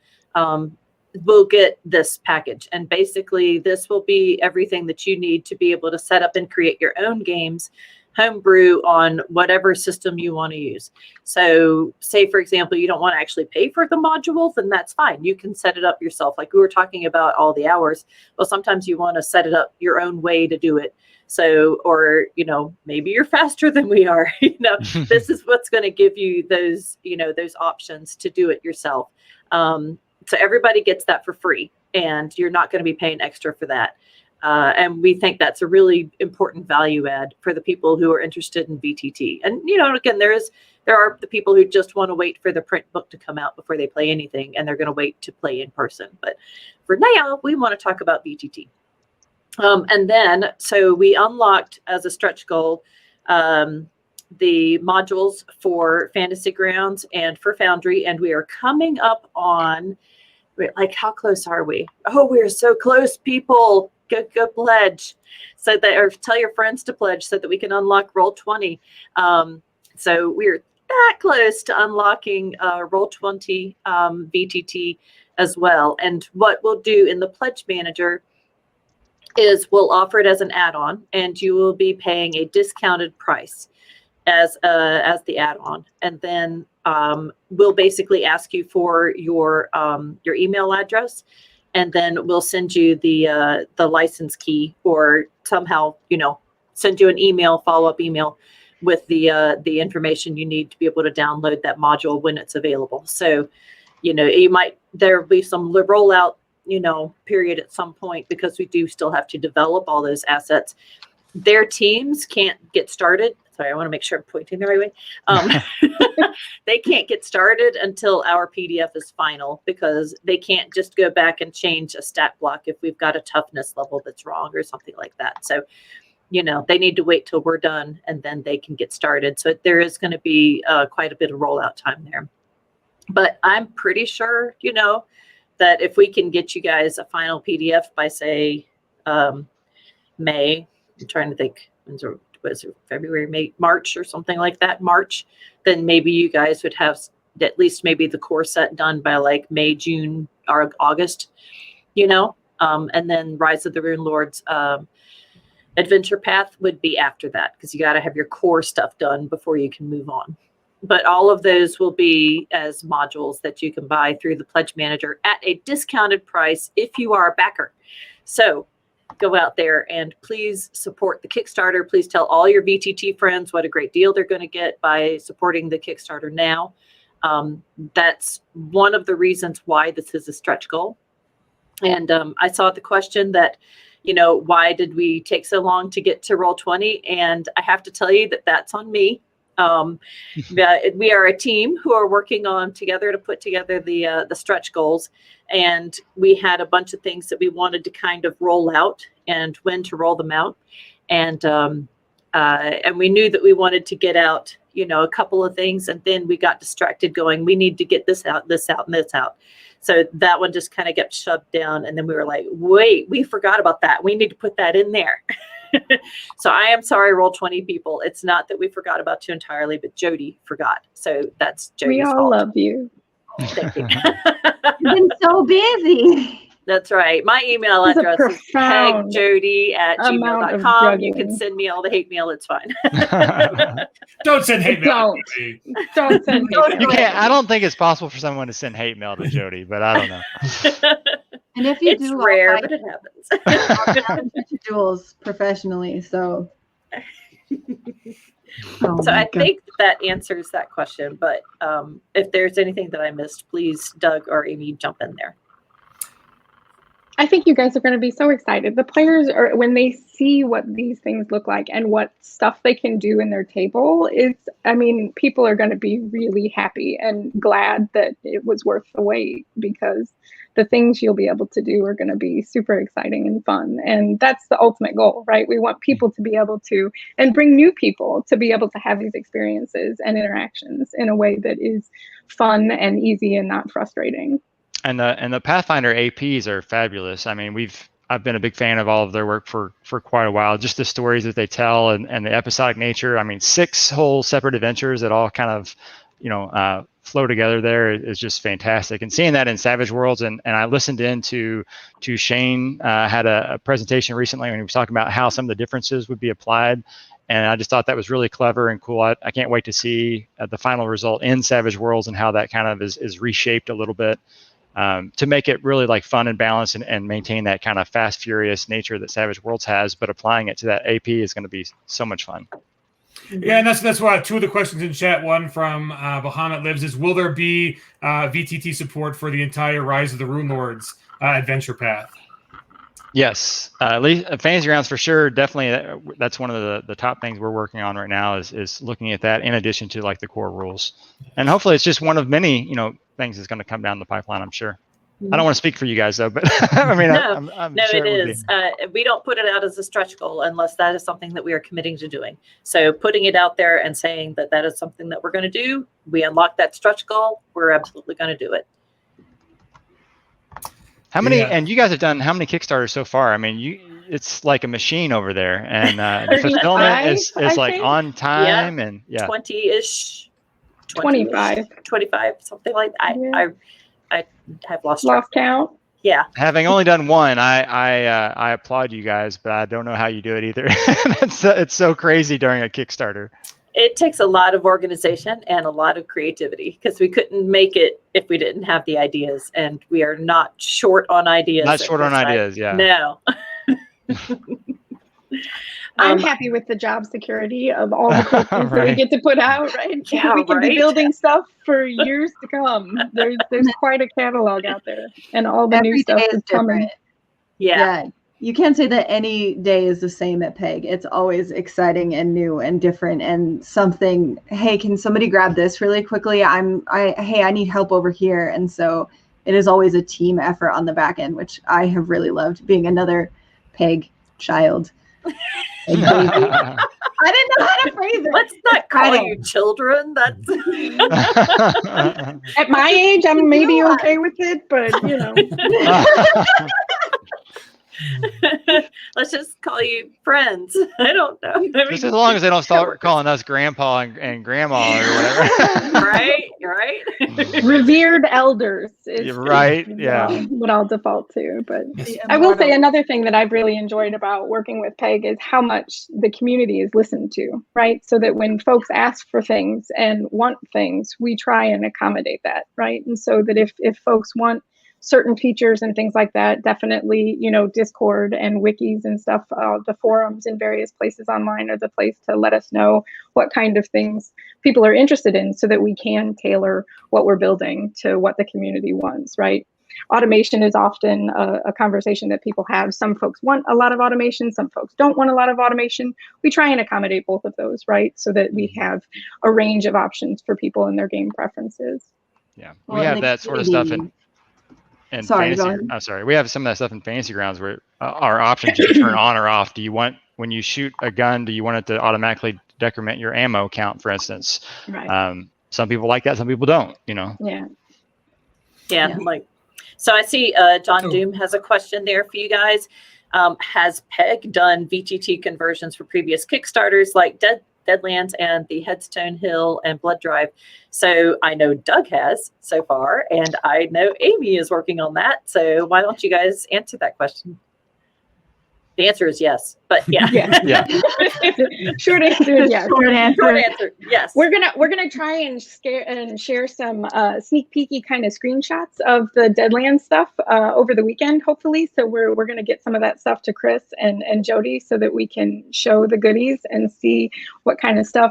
will get this package. And basically this will be everything that you need to be able to set up and create your own games, homebrew on whatever system you want to use. So say, for example, you don't want to actually pay for the modules, then that's fine. You can set it up yourself. Like we were talking about all the hours. Well, sometimes you want to set it up your own way to do it. So, or, maybe you're faster than we are, this is what's going to give you those, those options to do it yourself. So everybody gets that for free, and you're not going to be paying extra for that. And we think that's a really important value add for the people who are interested in VTT. And, again, there are the people who just want to wait for the print book to come out before they play anything, and they're going to wait to play in person. But for now, we want to talk about VTT. And then, so we unlocked as a stretch goal the modules for Fantasy Grounds and for Foundry, and we are coming up on, how close are we? Oh, we're so close, people. Go pledge, so that, or tell your friends to pledge so that we can unlock Roll20. So we're that close to unlocking Roll20 VTT as well. And what we'll do in the Pledge Manager is we'll offer it as an add-on, and you will be paying a discounted price as the add-on. And then we'll basically ask you for your email address, and then we'll send you the license key, or somehow, send you an email, follow-up email with the information you need to be able to download that module when it's available. So, there'll be some rollout, period at some point, because we do still have to develop all those assets. Their teams can't get started. Sorry, I want to make sure I'm pointing the right way. They can't get started until our PDF is final, because they can't just go back and change a stat block if we've got a toughness level that's wrong or something like that. So, they need to wait till we're done, and then they can get started. So there is going to be quite a bit of rollout time there. But I'm pretty sure, that if we can get you guys a final PDF by, say, May, I'm trying to think, was it February, May, March, or something like that, March, then maybe you guys would have at least maybe the core set done by like May, June, or August, and then Rise of the Rune Lords Adventure Path would be after that, because you got to have your core stuff done before you can move on. But all of those will be as modules that you can buy through the Pledge Manager at a discounted price if you are a backer. So go out there and please support the Kickstarter. Please tell all your VTT friends what a great deal they're going to get by supporting the Kickstarter now. That's one of the reasons why this is a stretch goal. And I saw the question that, why did we take so long to get to Roll20? And I have to tell you that that's on me. We are a team who are working on together to put together the stretch goals, and we had a bunch of things that we wanted to kind of roll out and when to roll them out, and we knew that we wanted to get out, a couple of things, and then we got distracted going, we need to get this out, and this out. So that one just kind of got shoved down, and then we were like, wait, we forgot about that. We need to put that in there. So I am sorry, Roll20 people. It's not that we forgot about you entirely, but Jody forgot. So that's Jody's fault. We all love you. Thank you. You've been so busy. That's right. My email It's a address is profound pegjody@gmail.com. You can send me all the hate mail. It's fine. Don't send hate mail. Don't send hate You mail. can't. I don't think it's possible for someone to send hate mail to Jody, but I don't know. And if you It's do, rare, but it happens. duels professionally. So, So I think that answers that question. But if there's anything that I missed, please, Doug or Amy, jump in there. I think you guys are going to be so excited. The players are, when they see what these things look like and what stuff they can do in their table, people are going to be really happy and glad that it was worth the wait, because the things you'll be able to do are going to be super exciting and fun. And that's the ultimate goal, right? We want people to be able to, and bring new people to be able to have these experiences and interactions in a way that is fun and easy and not frustrating. And the Pathfinder APs are fabulous. I mean, I've been a big fan of all of their work for quite a while. Just the stories that they tell and the episodic nature. I mean, 6 whole separate adventures that all kind of, flow together there is just fantastic. And seeing that in Savage Worlds, and I listened in to Shane had a presentation recently when he was talking about how some of the differences would be applied. And I just thought that was really clever and cool. I can't wait to see the final result in Savage Worlds and how that kind of is reshaped a little bit. To make it really like fun and balanced and maintain that kind of fast, furious nature that Savage Worlds has, but applying it to that AP is going to be so much fun. Yeah, and that's why two of the questions in chat. One from Bahamut Lives is, will there be VTT support for the entire Rise of the Rune Lords adventure path? Yes, at least Fantasy Grounds for sure. Definitely, that's one of the top things we're working on right now is looking at that in addition to like the core rules, and hopefully it's just one of many things that's going to come down the pipeline. I'm sure. I don't want to speak for you guys though, but I mean, I'm no, sure it would is. We don't put it out as a stretch goal unless that is something that we are committing to doing. So putting it out there and saying that that is something that we're going to do, we unlock that stretch goal, we're absolutely going to do it. How many? Yeah. And you guys have done how many Kickstarters so far? I mean, it's like a machine over there, and the fulfillment is like on time, and 20-ish, 25, 25, something like that. Yeah. I have lost track. count. Yeah. Having only done one, I applaud you guys, but I don't know how you do it either. It's so crazy during a Kickstarter. It takes a lot of organization and a lot of creativity because we couldn't make it if we didn't have the ideas, and we are not short on ideas. Not short on ideas, yeah. No. I'm happy with the job security of all the cool things that we get to put out, right? Yeah, we can be building stuff for years to come. There's quite a catalog out there, and all the new stuff is coming. Yeah. You can't say that any day is the same at PEG. It's always exciting and new and different and something. Hey, can somebody grab this really quickly? Hey, I need help over here. And so it is always a team effort on the back end, which I have really loved, being another PEG child. I didn't know how to phrase it. Let's not call you children. That's at my age, I'm maybe okay with it, but let's just call you friends. I don't know. Just as long as they don't start calling us grandpa and grandma or whatever. Right. Revered elders. Right. What I'll default to. But I will say another thing that I've really enjoyed about working with PEG is how much the community is listened to, right? So that when folks ask for things and want things, we try and accommodate that, right? And so that if folks want certain features and things like that, definitely, Discord and wikis and stuff, the forums in various places online are the place to let us know what kind of things people are interested in so that we can tailor what we're building to what the community wants, right? Automation is often a conversation that people have. Some folks want a lot of automation, some folks don't want a lot of automation. We try and accommodate both of those, right? So that we have a range of options for people and their game preferences. Yeah, we have that sort of stuff in we have some of that stuff in Fantasy Grounds where our options you can turn on or off. Do you want, when you shoot a gun, do you want it to automatically decrement your ammo count, for instance? Right. Some people like that, some people don't, Yeah. Like, so I see John Doom has a question there for you guys. Has PEG done VTT conversions for previous Kickstarters like Deadlands and the Headstone Hill and Blood Drive? So I know Doug has so far, and I know Amy is working on that. So why don't you guys answer that question? The answer is yes, but yeah. Short answer is yes. Short answer, yes. We're gonna try and share some sneak peeky kind of screenshots of the Deadlands stuff over the weekend, hopefully. So we're gonna get some of that stuff to Chris and Jody so that we can show the goodies and see what kind of stuff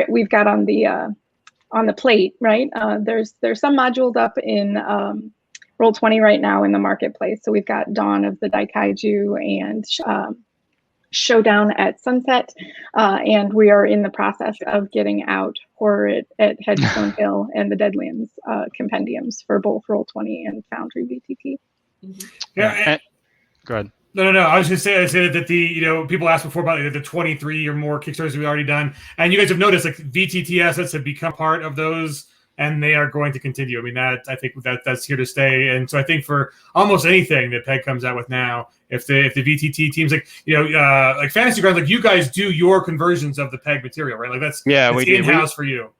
we've got on the plate, right? There's some modules up in Roll20 right now in the marketplace. So we've got Dawn of the Daikaiju and Showdown at Sunset. And we are in the process of getting out Horror at Headstone Hill and the Deadlands compendiums for both Roll20 and Foundry VTT. Yeah. Go ahead. No. I was just saying that the people asked before about the 23 or more Kickstarters we've already done, and you guys have noticed like VTT assets have become part of those, and they are going to continue. I mean, I think that's here to stay. And so I think for almost anything that PEG comes out with now, if the VTT teams like Fantasy Grounds, like you guys do your conversions of the PEG material, right? Like that's we in-house for you.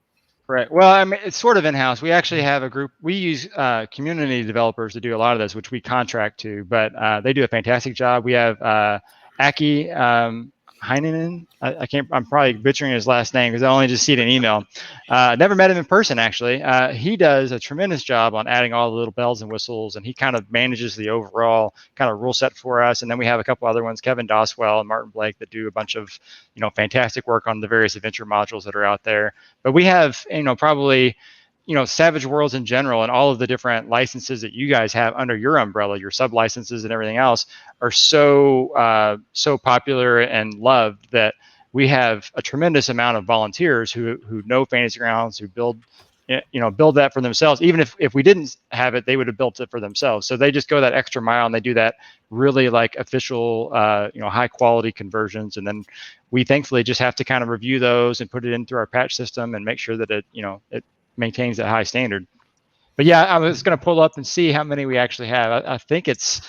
Right. Well, I mean, it's sort of in-house. We actually have a group. We use community developers to do a lot of this, which we contract to, but they do a fantastic job. We have Aki Heinen. I can't. I'm probably butchering his last name because I only just see it in email. Never met him in person actually. He does a tremendous job on adding all the little bells and whistles, and he kind of manages the overall kind of rule set for us. And then we have a couple other ones, Kevin Doswell and Martin Blake, that do a bunch of fantastic work on the various adventure modules that are out there. But we have probably Savage Worlds in general and all of the different licenses that you guys have under your umbrella, your sub licenses and everything else, are so popular and loved that we have a tremendous amount of volunteers who know Fantasy Grounds, who build that for themselves. Even if we didn't have it, they would have built it for themselves. So they just go that extra mile and they do that really like official, high quality conversions. And then we thankfully just have to kind of review those and put it in through our patch system and make sure that it maintains that high standard. But yeah, I was going to pull up and see how many we actually have. I think it's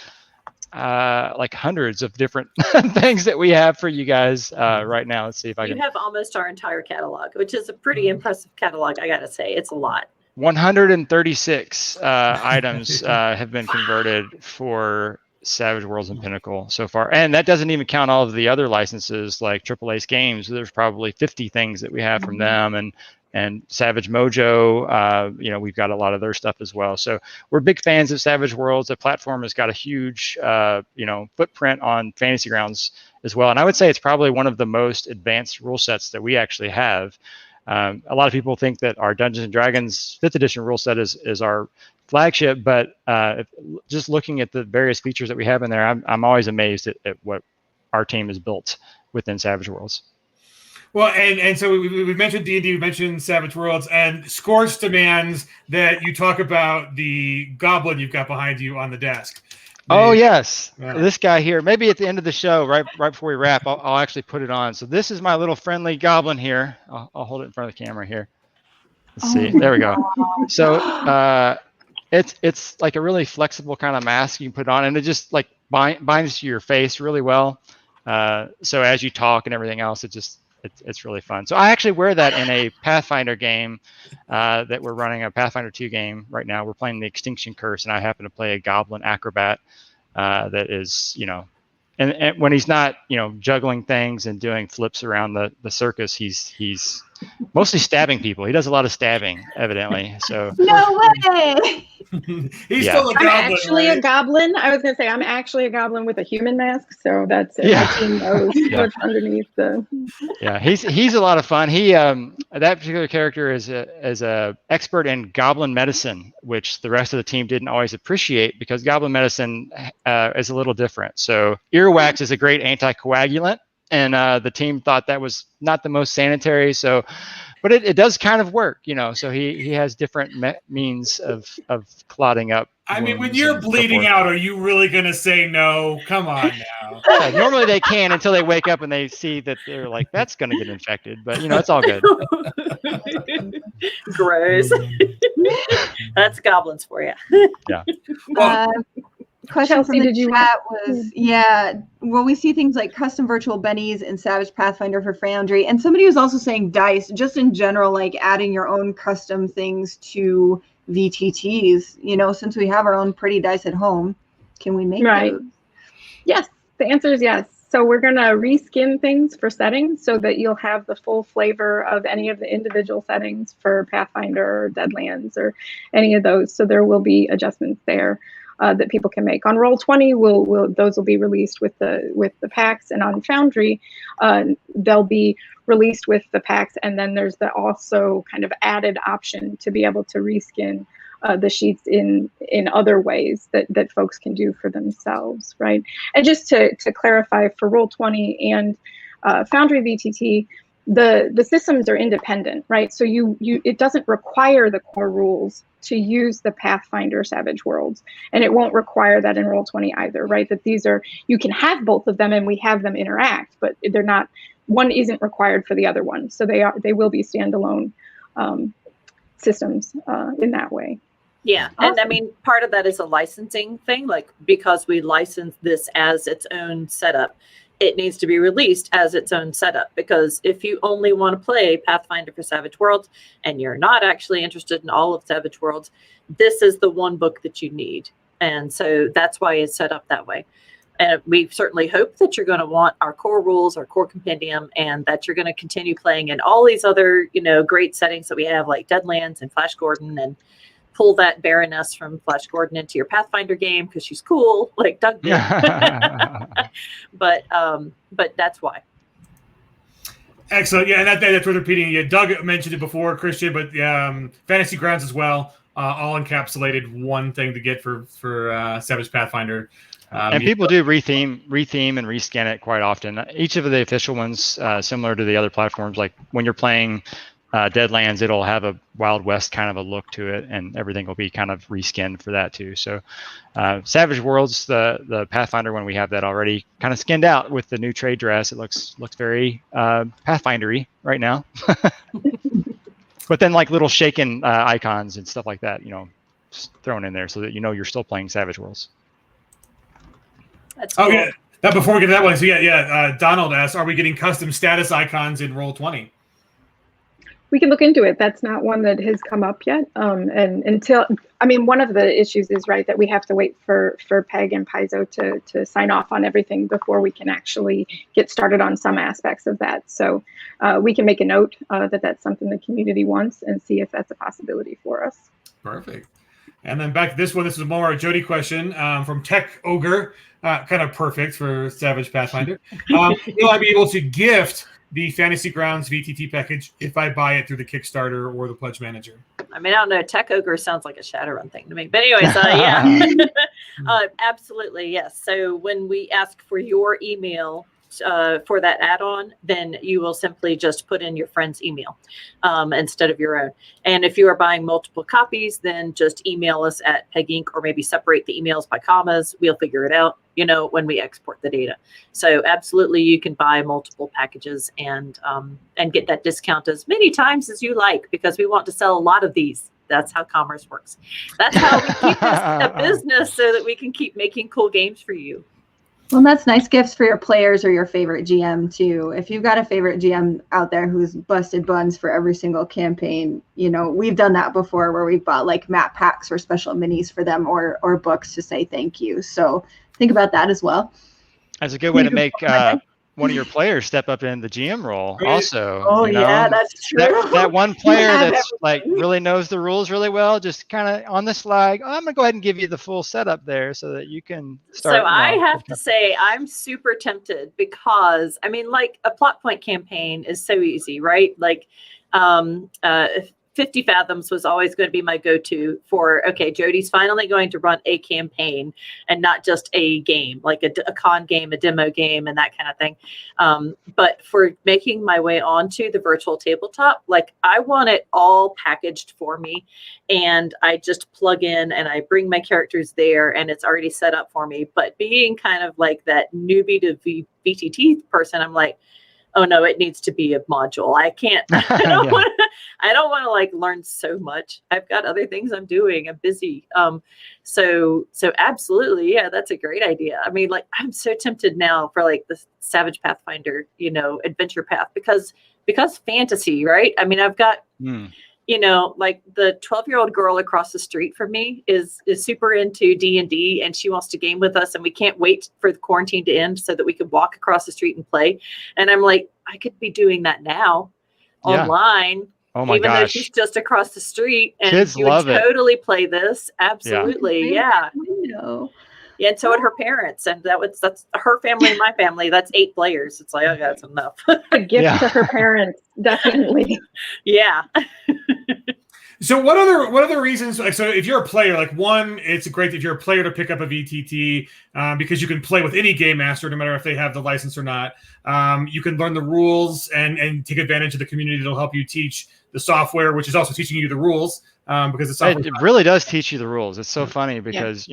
like hundreds of different things that we have for you guys right now. Let's see if I can. You have almost our entire catalog, which is a pretty impressive catalog, I gotta say. It's a lot. 136 items have been converted for Savage Worlds and Pinnacle so far, and that doesn't even count all of the other licenses like Triple Ace Games. There's probably 50 things that we have from them, and Savage Mojo, we've got a lot of their stuff as well. So we're big fans of Savage Worlds. The platform has got a huge, footprint on Fantasy Grounds as well. And I would say it's probably one of the most advanced rule sets that we actually have. A lot of people think that our Dungeons and Dragons 5th edition rule set is our flagship, but just looking at the various features that we have in there, I'm always amazed at what our team has built within Savage Worlds. Well, and so we mentioned D&D, we mentioned Savage Worlds, and Scorch demands that you talk about the goblin you've got behind you on the desk. Yes, this guy here. Maybe at the end of the show, right before we wrap, I'll actually put it on. So this is my little friendly goblin here. I'll hold it in front of the camera here. Let's see. There we go. So it's like a really flexible kind of mask you can put on, and it just like binds to your face really well. So as you talk and everything else, it's really fun. So I actually wear that in a Pathfinder game that we're running, a Pathfinder 2 game right now. We're playing the Extinction Curse, and I happen to play a goblin acrobat that is, and when he's not, juggling things and doing flips around the circus, he's mostly stabbing people. He does a lot of stabbing, evidently. So No way. He's still a goblin. I'm actually right? a goblin. I was going to say, I'm actually a goblin with a human mask. So that's it. Yeah. My team knows what's underneath the. Yeah, he's a lot of fun. He that particular character is a expert in goblin medicine, which the rest of the team didn't always appreciate because goblin medicine is a little different. So earwax is a great anticoagulant, and the team thought that was not the most sanitary. So, but it does kind of work, So he has different means of clotting up. I mean, when you're bleeding out, are you really going to say no? Come on now. Yeah, normally they can until they wake up and they see that they're like, that's going to get infected. But, it's all good. Gross. That's goblins for you. Yeah. Question Chelsea, from the did you chat was, well, we see things like custom virtual bennies and Savage Pathfinder for Foundry. And somebody was also saying dice, just in general, like adding your own custom things to VTTs, since we have our own pretty dice at home, can we make those? Yes, the answer is yes. So we're going to reskin things for settings so that you'll have the full flavor of any of the individual settings for Pathfinder or Deadlands or any of those. So there will be adjustments there that people can make. On Roll20, those will be released with the packs, and on Foundry, they'll be released with the packs. And then there's the also kind of added option to be able to reskin the sheets in other ways that folks can do for themselves, right? And just to clarify, for Roll20 and Foundry VTT, the systems are independent, right? So it doesn't require the core rules to use the Pathfinder Savage Worlds, and it won't require that in Roll20 either, right? That you can have both of them and we have them interact, but they're not, one isn't required for the other one. So they will be standalone systems in that way. Yeah. And I mean, part of that is a licensing thing, like because we license this as its own setup, it needs to be released as its own setup, because if you only want to play Pathfinder for Savage Worlds and you're not actually interested in all of Savage Worlds, this is the one book that you need. And so that's why it's set up that way. And we certainly hope that you're going to want our core rules, our core compendium, and that you're going to continue playing in all these other, great settings that we have, like Deadlands and Flash Gordon, and pull that Baroness from Flash Gordon into your Pathfinder game because she's cool, like Doug did. But that's why. Excellent. Yeah, and that's worth repeating. Yeah, Doug mentioned it before, Christian, but Fantasy Grounds as well, all encapsulated one thing to get for Savage Pathfinder. And people do retheme and rescan it quite often. Each of the official ones, similar to the other platforms, like when you're playing Deadlands, it'll have a Wild West kind of a look to it, and everything will be kind of reskinned for that too. So Savage Worlds, the Pathfinder one, we have that already kind of skinned out with the new trade dress. It looks very Pathfinder-y right now. But then like little shaken icons and stuff like that, just thrown in there so that you're still playing Savage Worlds. That's cool. Yeah. Now, before we get to that one, so Donald asks, are we getting custom status icons in Roll20? We can look into it. That's not one that has come up yet. And one of the issues is, right, that we have to wait for Peg and Paizo to sign off on everything before we can actually get started on some aspects of that. So we can make a note that that's something the community wants and see if that's a possibility for us. Perfect. And then back to this one. This is more a Jody question from Tech Ogre. Kind of perfect for Savage Pathfinder. Will I be able to gift the Fantasy Grounds VTT package if I buy it through the Kickstarter or the Pledge Manager? I mean, I don't know. Tech Ogre sounds like a Shadowrun thing to me. But anyways, yeah. Absolutely, yes. So when we ask for your email for that add-on, then you will simply just put in your friend's email instead of your own. And if you are buying multiple copies, then just email us at Peg Inc. or maybe separate the emails by commas. We'll figure it out, when we export the data. So absolutely, you can buy multiple packages and get that discount as many times as you like, because we want to sell a lot of these. That's how commerce works. That's how we keep this a business, so that we can keep making cool games for you. Well, that's nice gifts for your players or your favorite GM too. If you've got a favorite GM out there who's busted buns for every single campaign, we've done that before, where we've bought like map packs or special minis for them, or books to say thank you. So think about that as well. That's a good way to make one of your players step up in the GM role also. Oh, yeah, that's true. That one player that's like really knows the rules really well, just kind of on the slide, I'm going to go ahead and give you the full setup there so that you can start. So I have to say, I'm super tempted because, like a plot point campaign is so easy, right? Like 50 Fathoms was always going to be my go-to for, okay, Jody's finally going to run a campaign and not just a game, like a con game, a demo game, and that kind of thing. But for making my way onto the virtual tabletop, like I want it all packaged for me, and I just plug in and I bring my characters there and it's already set up for me. But being kind of like that newbie to VTT person, I'm like, oh no, it needs to be a module. I can't, I don't want to like learn so much. I've got other things I'm doing. I'm busy. So absolutely. Yeah, that's a great idea. Like I'm so tempted now for like the Savage Pathfinder, adventure path, because fantasy, right? I've got, like the 12-year-old girl across the street from me is super into D&D, and she wants to game with us, and we can't wait for the quarantine to end so that we can walk across the street and play. And I'm like, I could be doing that now online. Oh my even gosh. though she's just across the street, and Kids you would love it. Totally play this. Absolutely. Yeah. Yeah, and so would her parents, and that's her family and my family. That's 8 players. It's like, oh, that's enough. A gift to her parents, definitely. Yeah. So what other reasons? Like, so if you're a player, like one, it's great if you're a player to pick up a VTT because you can play with any game master, no matter if they have the license or not. You can learn the rules and take advantage of the community that'll help you teach the software, which is also teaching you the rules. Because the software it really does teach you the rules. It's so funny because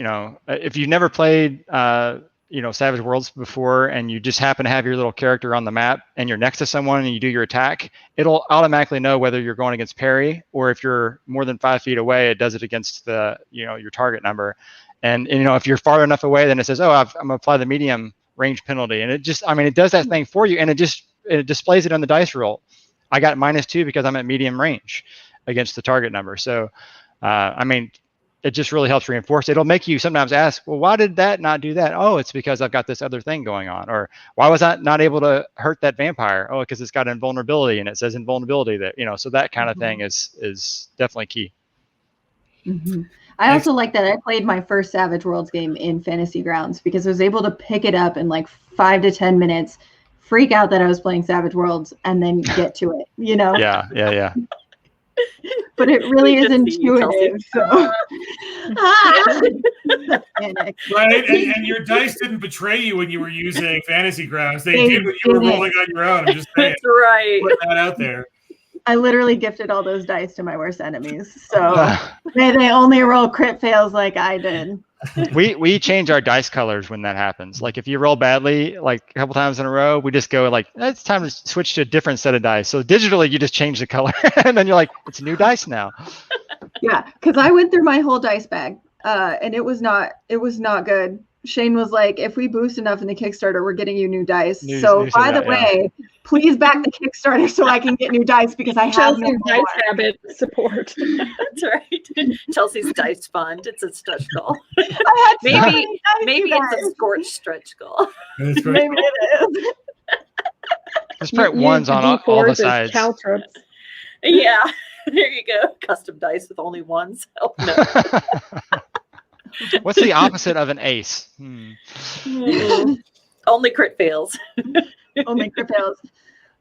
if you've never played Savage Worlds before, and you just happen to have your little character on the map and you're next to someone and you do your attack, it'll automatically know whether you're going against parry, or if you're more than 5 feet away, it does it against the your target number. And if you're far enough away, then it says, oh, I'm gonna apply the medium range penalty, and it just it does that thing for you, and it displays it on the dice roll. I got -2 because I'm at medium range against the target number. So it just really helps reinforce. It'll make you sometimes ask, well, why did that not do that? Oh, it's because I've got this other thing going on. Or why was I not able to hurt that vampire? Oh, because it's got invulnerability and it says invulnerability that, so that kind of thing is definitely key. I also like that I played my first Savage Worlds game in Fantasy Grounds because I was able to pick it up in like 5 to 10 minutes, freak out that I was playing Savage Worlds, and then get to it, Yeah. But it really is intuitive. So panic. Right, and your dice didn't betray you when you were using Fantasy Grounds. They did when you were rolling on your own. I'm just saying. That's right. Put that out there. I literally gifted all those dice to my worst enemies. So they only roll crit fails like I did. We change our dice colors when that happens. Like if you roll badly, like a couple times in a row, we just go like, it's time to switch to a different set of dice. So digitally, you just change the color, and then you're like, it's new dice now. Yeah, because I went through my whole dice bag, and it was not good. Shane was like, if we boost enough in the Kickstarter, we're getting you new dice. By the way, please back the Kickstarter so I can get new dice because I have no dice habit support. That's right. Chelsea's dice fund. It's a stretch goal. Maybe it's a scorched stretch goal. That's right. Maybe it is. Just put ones on all the sides. Caltrops. Yeah, there you go. Custom dice with only ones. Oh, no. What's the opposite of an ace? Only crit fails. Only crit fails.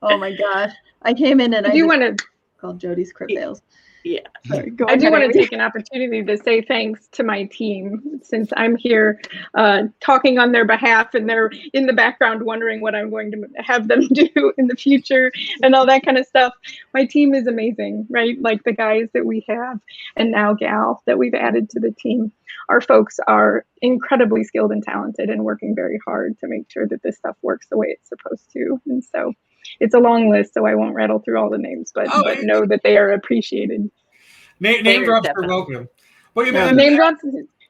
Oh my gosh. I came in and I called Jody's crit fails. Yeah. Sorry, I do want to take an opportunity to say thanks to my team since I'm here talking on their behalf and they're in the background wondering what I'm going to have them do in the future and all that kind of stuff. My team is amazing, right? Like the guys that we have and now Gal that we've added to the team. Our folks are incredibly skilled and talented and working very hard to make sure that this stuff works the way it's supposed to. And so it's a long list, so I won't rattle through all the names, but know that they are appreciated. Name drops are welcome. Well, name drops.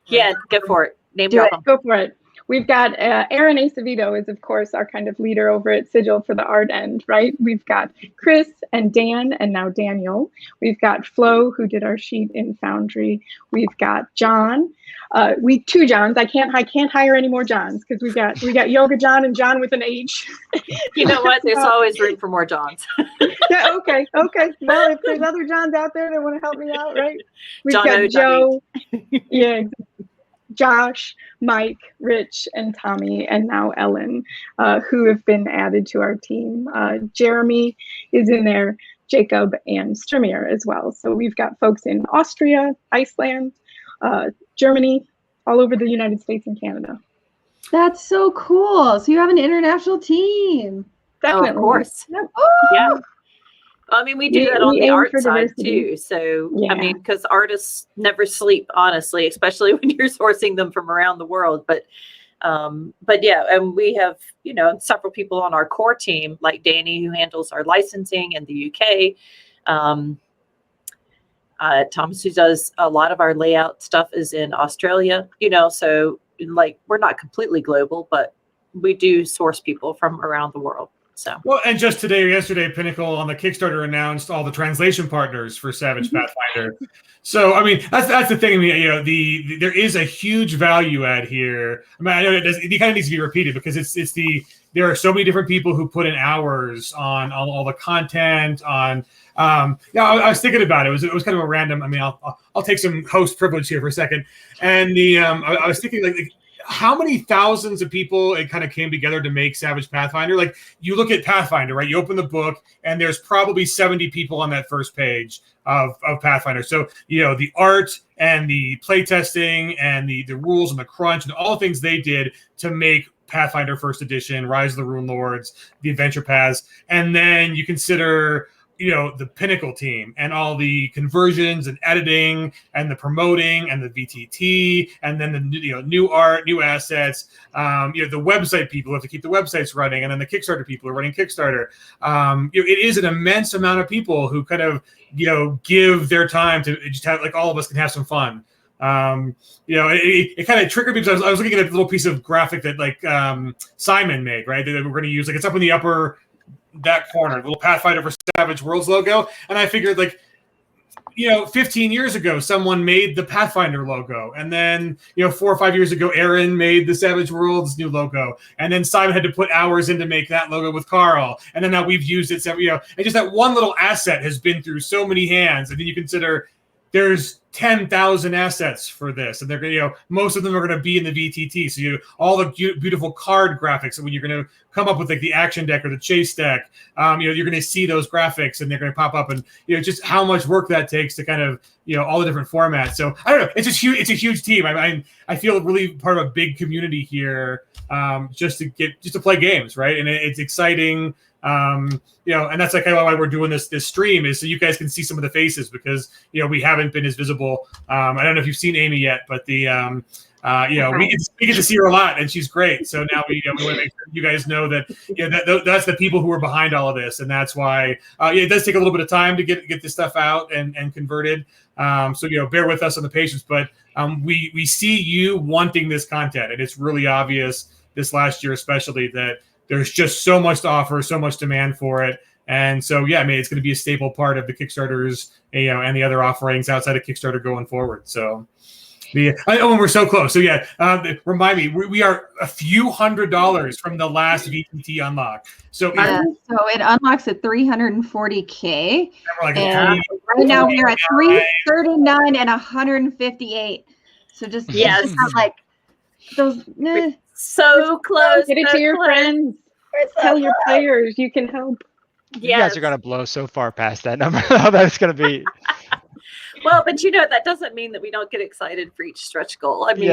Yeah, go for it. Name drop them. Go for it. We've got Aaron Acevedo is, of course, our kind of leader over at Sigil for the art end, right? We've got Chris and Dan and now Daniel. We've got Flo, who did our sheet in Foundry. We've got John. Two Johns. I can't hire any more Johns because we got Yoga John and John with an H. You know what? There's always room for more Johns. Yeah. Okay. Well, if there's other Johns out there that want to help me out, right? We've John got Joe. Yeah. Josh, Mike, Rich, and Tommy, and now Ellen, who have been added to our team. Jeremy is in there, Jacob, and Strimir as well. So we've got folks in Austria, Iceland, Germany, all over the United States and Canada. That's so cool. So you have an international team. Definitely. Oh, of course. Yep. Yeah. I mean, we do that on the art side diversity too. So, yeah. I mean, because artists never sleep, honestly, especially when you're sourcing them from around the world. But yeah, and we have, several people on our core team, like Danny, who handles our licensing in the UK. Thomas, who does a lot of our layout stuff, is in Australia. So like we're not completely global, but we do source people from around the world. So. Well, and just today or yesterday, Pinnacle on the Kickstarter announced all the translation partners for Savage Pathfinder. So, I mean, that's the thing. I mean, there is a huge value add here. I mean, I know it kind of needs to be repeated because there are so many different people who put in hours on all the content on. I was thinking about it. It was kind of a random. I mean, I'll take some host privilege here for a second. And I was thinking like how many thousands of people it kind of came together to make Savage Pathfinder. Like you look at Pathfinder, right? You open the book and there's probably 70 people on that first page of Pathfinder. So, the art and the playtesting and the rules and the crunch and all the things they did to make Pathfinder First Edition, Rise of the Rune Lords, the Adventure Paths. And then you consider the Pinnacle team and all the conversions and editing and the promoting and the VTT and then the new art, new assets. The website people have to keep the websites running, and then the Kickstarter people are running Kickstarter. It is an immense amount of people who kind of give their time to just have, like, all of us can have some fun. It kind of triggered me because I was looking at a little piece of graphic that like Simon made, right? That we're going to use. Like it's up in the upper that corner, the little Pathfinder for Savage Worlds logo. And I figured, like, 15 years ago, someone made the Pathfinder logo. And then, 4 or 5 years ago, Aaron made the Savage Worlds new logo. And then Simon had to put hours in to make that logo with Carl. And then now we've used it, and just that one little asset has been through so many hands. And then you consider there's 10,000 assets for this, and they're most of them are going to be in the VTT. So all the beautiful card graphics. And when you're going to come up with like the action deck or the chase deck, you're going to see those graphics, and they're going to pop up, and just how much work that takes to kind of all the different formats. So I don't know. It's just huge. It's a huge team. I feel really part of a big community here, just to play games, right? And it's exciting. And that's like kind of why we're doing this stream, is so you guys can see some of the faces, because we haven't been as visible. I don't know if you've seen Amy yet, but we get to see her a lot, and she's great. So now we want to make sure you guys know that that's the people who are behind all of this, and that's why it does take a little bit of time to get this stuff out and converted. So bear with us on the patience, but we see you wanting this content, and it's really obvious this last year especially that there's just so much to offer, so much demand for it. And so, it's going to be a staple part of the Kickstarters, and the other offerings outside of Kickstarter going forward. So, and we're so close. So, remind me, we are a few $100s from the last VTT unlock. So, so it unlocks at 340K. Like and right now we're at 339 and 158. So just have like those. So close. Get it to your friends. Tell your players you can help. You guys are going to blow so far past that number. That's going to be. Well, but that doesn't mean that we don't get excited for each stretch goal. I mean,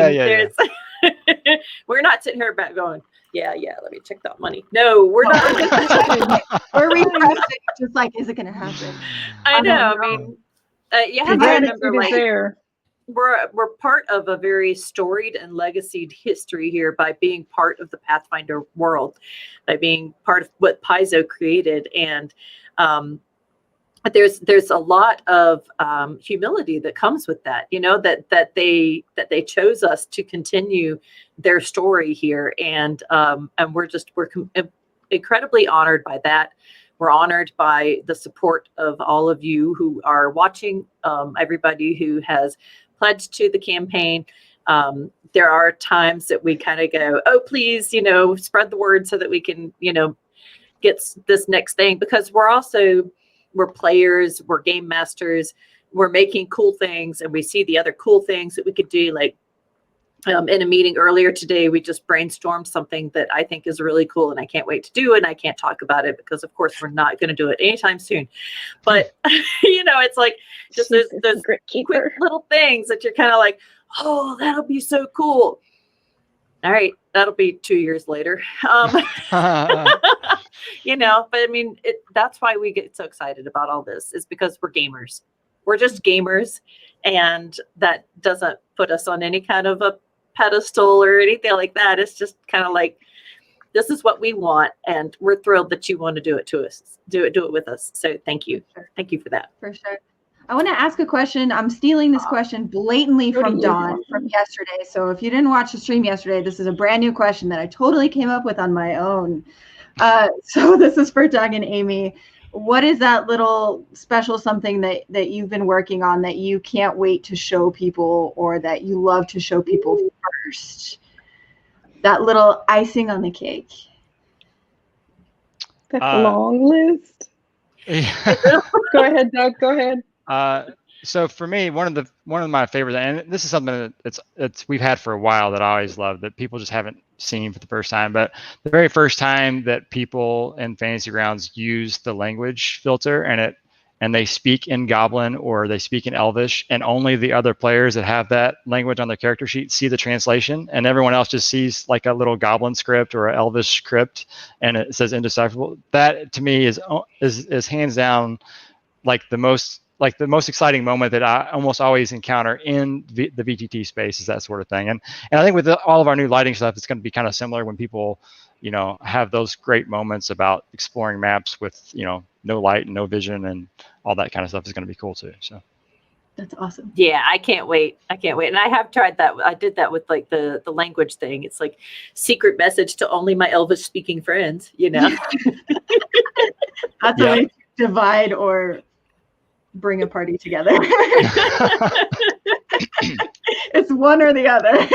we're not sitting here back going, let me check that money. No, we're not. We're refreshing, just like, is it going to happen? I know. I mean, you have to remember, we're part of a very storied and legacied history here by being part of the Pathfinder world, by being part of what Paizo created. And there's a lot of humility that comes with that, that they chose us to continue their story here. And we're incredibly honored by that. We're honored by the support of all of you who are watching, everybody who has pledged to the campaign. There are times that we kind of go, oh, please, spread the word so that we can, get this next thing, because we're players, we're game masters, we're making cool things, and we see the other cool things that we could do. Like in a meeting earlier today, we just brainstormed something that I think is really cool, and I can't wait to do it. And I can't talk about it because, of course, we're not going to do it anytime soon. But it's like just those quick little things that you're kind of like, oh, that'll be so cool. All right, that'll be 2 years later. But I mean, that's why we get so excited about all this, is because we're gamers. We're just gamers, and that doesn't put us on any kind of a pedestal or anything like that. It's just kind of like, this is what we want, and we're thrilled that you want to do it to us, do it with us. So thank you. Thank you for that. For sure. I want to ask a question. I'm stealing this question blatantly from Dawn from yesterday. So if you didn't watch the stream yesterday, this is a brand new question that I totally came up with on my own. So this is for Doug and Amy. What is that little special something that you've been working on that you can't wait to show people, or that you love to show people first? That little icing on the cake. That's a long list. Go ahead, Doug. Go ahead. So for me, one of my favorites, and this is something that we've had for a while that I always love, that people just haven't seen for the first time. But the very first time that people in Fantasy Grounds use the language filter and they speak in Goblin or they speak in Elvish, and only the other players that have that language on their character sheet see the translation, and everyone else just sees like a little Goblin script or an Elvish script, and it says indecipherable. That to me is hands down like the most exciting moment that I almost always encounter in the VTT space, is that sort of thing. And I think with all of our new lighting stuff, it's going to be kind of similar when people, have those great moments about exploring maps with, no light and no vision and all that kind of stuff is going to be cool too. So that's awesome. Yeah, I can't wait. And I have tried that. I did that with like the language thing. It's like secret message to only my Elvish speaking friends, That's a way to divide or bring a party together. It's one or the other.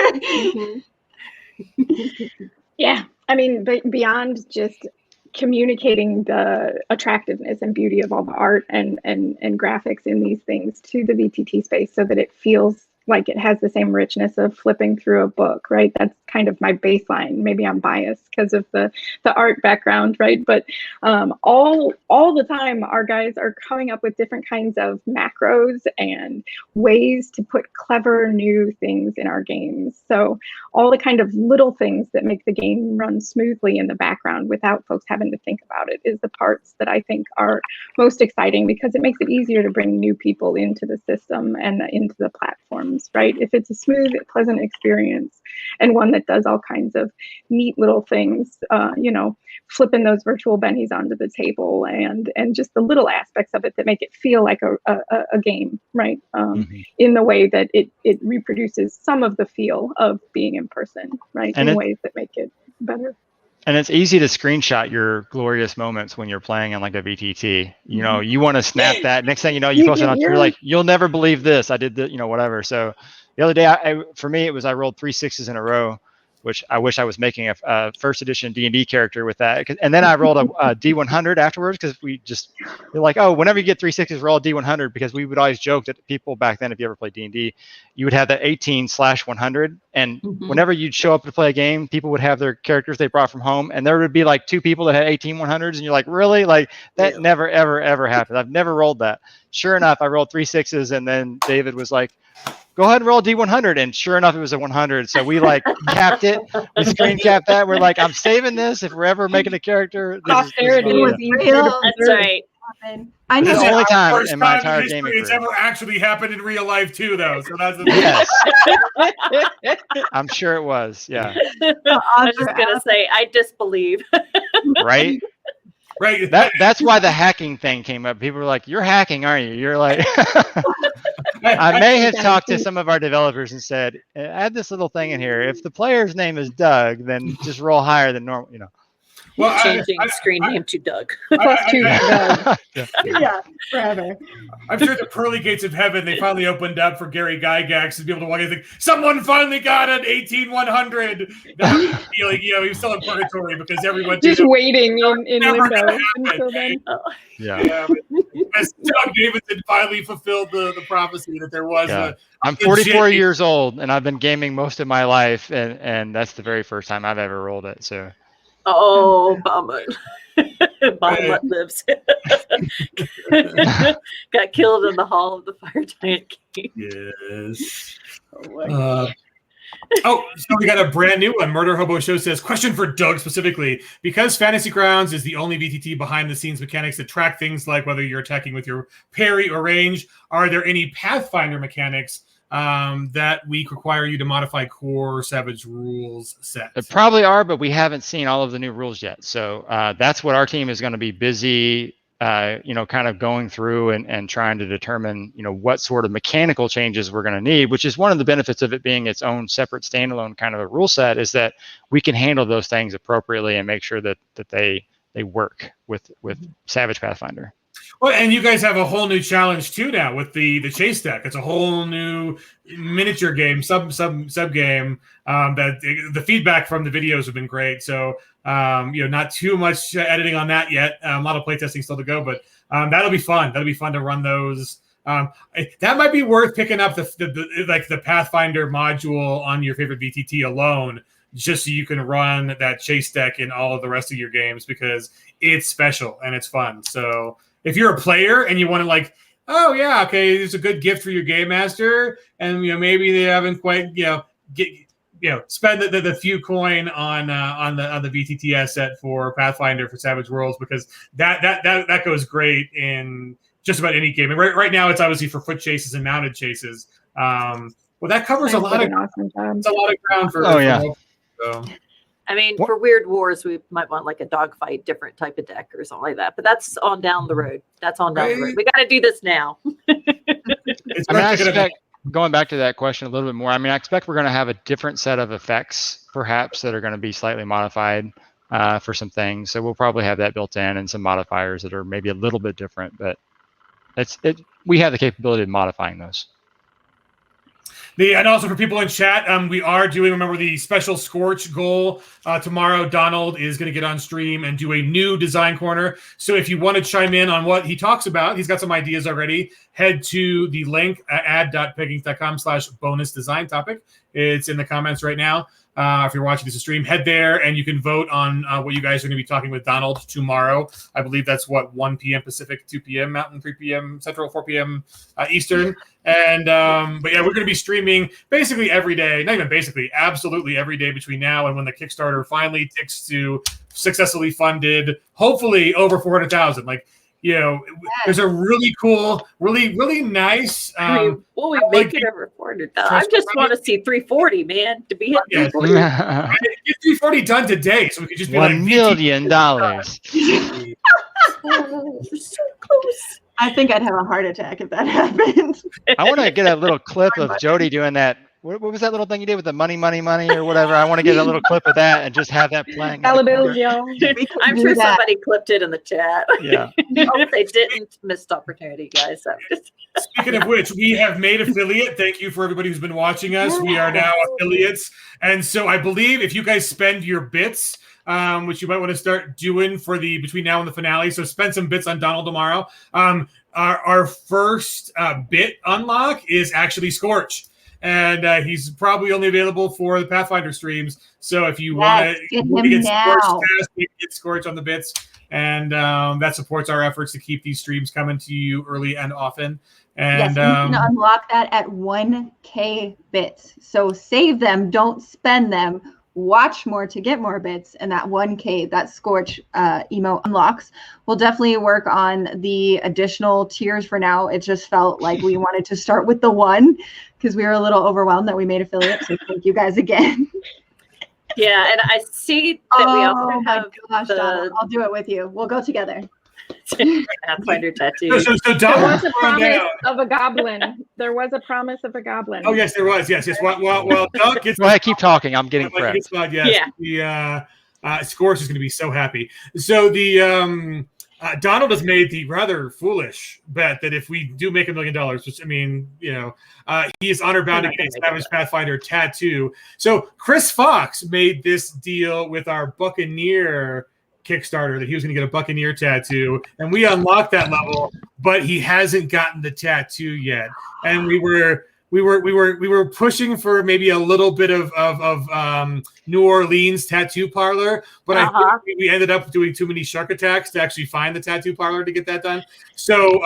Yeah, I mean, beyond just communicating the attractiveness and beauty of all the art and graphics in these things to the VTT space so that it feels like it has the same richness of flipping through a book, right? That's kind of my baseline. Maybe I'm biased because of the art background, right? But all the time, our guys are coming up with different kinds of macros and ways to put clever new things in our games. So all the kind of little things that make the game run smoothly in the background without folks having to think about it is the parts that I think are most exciting, because it makes it easier to bring new people into the system and into the platforms, right? If it's a smooth, pleasant experience and one that does all kinds of neat little things, flipping those virtual bennies onto the table and just the little aspects of it that make it feel like a game, right? In the way that it reproduces some of the feel of being in person, right? In ways that make it better. And it's easy to screenshot your glorious moments when you're playing on like a VTT. You want to snap that. Next thing you know, you post it on. You're like, you'll never believe this. I did the, whatever. So the other day, for me, it was I rolled 3 6s in a row, which I wish I was making a first edition D&D character with that. And then I rolled a D100 afterwards, because they're like, oh, whenever you get 3 6s, roll a D100, because we would always joke that people back then, if you ever played D&D, you would have that 18/100. And whenever you'd show up to play a game, people would have their characters they brought from home. And there would be like 2 people that had 18/100s. And you're like, really? Like that never, ever, ever happened. I've never rolled that. Sure enough, I rolled 3 6s. And then David was like, go ahead and roll D100. And sure enough, it was a 100. So we like capped it. We screen capped that. We're like, I'm saving this if we're ever making a character. Posterity was easier to That's right. I know the only time in my entire history gaming it's career. ever actually happened in real life too, though. So that's the Yes. I'm sure it was. Yeah. I was just gonna say, I disbelieve. Right. right. That's why the hacking thing came up. People were like, "You're hacking, aren't you?" You're like, I may have talked to some of our developers and said, "Add this little thing in here. If the player's name is Doug, then just roll higher than normal." Well, Changing screen name to Doug. Yeah, forever. I'm sure the pearly gates of heaven, they finally opened up for Gary Gygax to be able to walk in and think, someone finally got an 18/100. He was still in purgatory because everyone just waiting in never limbo gonna until then. Yeah. As Doug Davidson finally fulfilled the prophecy that there was I'm 44 years old, and I've been gaming most of my life, and that's the very first time I've ever rolled it. So. Oh, bummer. Bahamut lives. Got killed in the hall of the fire giant king. Yes. So we got a brand new one. Murder Hobo Show says, question for Doug specifically. Because Fantasy Grounds is the only VTT behind the scenes mechanics that track things like whether you're attacking with your parry or range, are there any Pathfinder mechanics that week require you to modify core Savage rules set? There probably are, but we haven't seen all of the new rules yet. So that's what our team is going to be busy, kind of going through and trying to determine, what sort of mechanical changes we're going to need, which is one of the benefits of it being its own separate standalone kind of a rule set, is that we can handle those things appropriately and make sure that they work with Savage Pathfinder. Well, and you guys have a whole new challenge too now with the chase deck. It's a whole new miniature game, sub game. That the feedback from the videos have been great. So not too much editing on that yet. A lot of playtesting still to go, but that'll be fun. That'll be fun to run those. That might be worth picking up the Pathfinder module on your favorite VTT alone, just so you can run that chase deck in all of the rest of your games, because it's special and it's fun. So if you're a player and you want to it's a good gift for your game master, and maybe they haven't quite spend the few coin on the VTT asset for Pathfinder for Savage Worlds, because that goes great in just about any game. And right now it's obviously for foot chases and mounted chases. That covers a lot of ground for. So. I mean, for Weird Wars, we might want like a dogfight, different type of deck or something like that. But that's on down the road. The road. We got to do this now. I expect, going back to that question a little bit more, I expect we're going to have a different set of effects, perhaps, that are going to be slightly modified for some things. So we'll probably have that built in and some modifiers that are maybe a little bit different. But we have the capability of modifying those. And also for people in chat, we are doing, remember, the special Scorch goal. Tomorrow, Donald is going to get on stream and do a new design corner. So if you want to chime in on what he talks about, he's got some ideas already. Head to the link, ad.peggings.com/bonus design topic. It's in the comments right now. If you're watching this stream, head there and you can vote on what you guys are going to be talking with Donald tomorrow. I believe that's 1 p.m. Pacific, 2 p.m. Mountain, 3 p.m. Central, 4 p.m. Eastern. And but yeah, we're going to be streaming basically every day. Not even basically, absolutely every day between now and when the Kickstarter finally ticks to successfully funded, hopefully over 400,000. Like, you know, there's a really cool, really nice. Will we make it over 400,000? I just want to see 340, man. To be hit 340. Get 340 done today, so we could just be $1 million. So close. I think I'd have a heart attack if that happened. I want to get a little clip of Jody doing that. What was that little thing you did with the money or whatever? I want to get a little clip of that and just have that playing. Dollar bills, y'all. I'm sure somebody clipped it in the chat. Yeah. If they didn't, missed opportunity, guys. Speaking of which, we have made affiliate. Thank you for everybody who's been watching us. We are now affiliates. And so I believe if you guys spend your bits, which you might want to start doing for the between now and the finale. So spend some bits on Donald tomorrow. Our first bit unlock is actually Scorch. And he's probably only available for the Pathfinder streams. So if you want to get Scorch on the bits, and that supports our efforts to keep these streams coming to you early and often. And you can unlock that at 1K bits. So save them, don't spend them. Watch more to get more bits, and that 1K, that Scorch emote unlocks. We'll definitely work on the additional tiers for now. It just felt like we wanted to start with the 1 because we were a little overwhelmed that we made affiliates. So thank you guys again. Yeah, and I see that we also have Donald, I'll do it with you. We'll go together. Pathfinder tattoo. So there was a promise of a goblin. There was a promise of a goblin. Oh yes, there was. Yes. Well, Doug gets. Well, I keep talking. I'm getting prepped. The Scorch is going to be so happy. So the Donald has made the rather foolish bet that if we do make $1 million, which I mean, you know, he is honor bound to get a Savage Pathfinder tattoo. So Chris Fox made this deal with our Buccaneer Kickstarter that he was going to get a Buccaneer tattoo, and we unlocked that level, but he hasn't gotten the tattoo yet. And we were pushing for maybe a little bit of New Orleans tattoo parlor, but I think we ended up doing too many shark attacks to actually find the tattoo parlor to get that done. So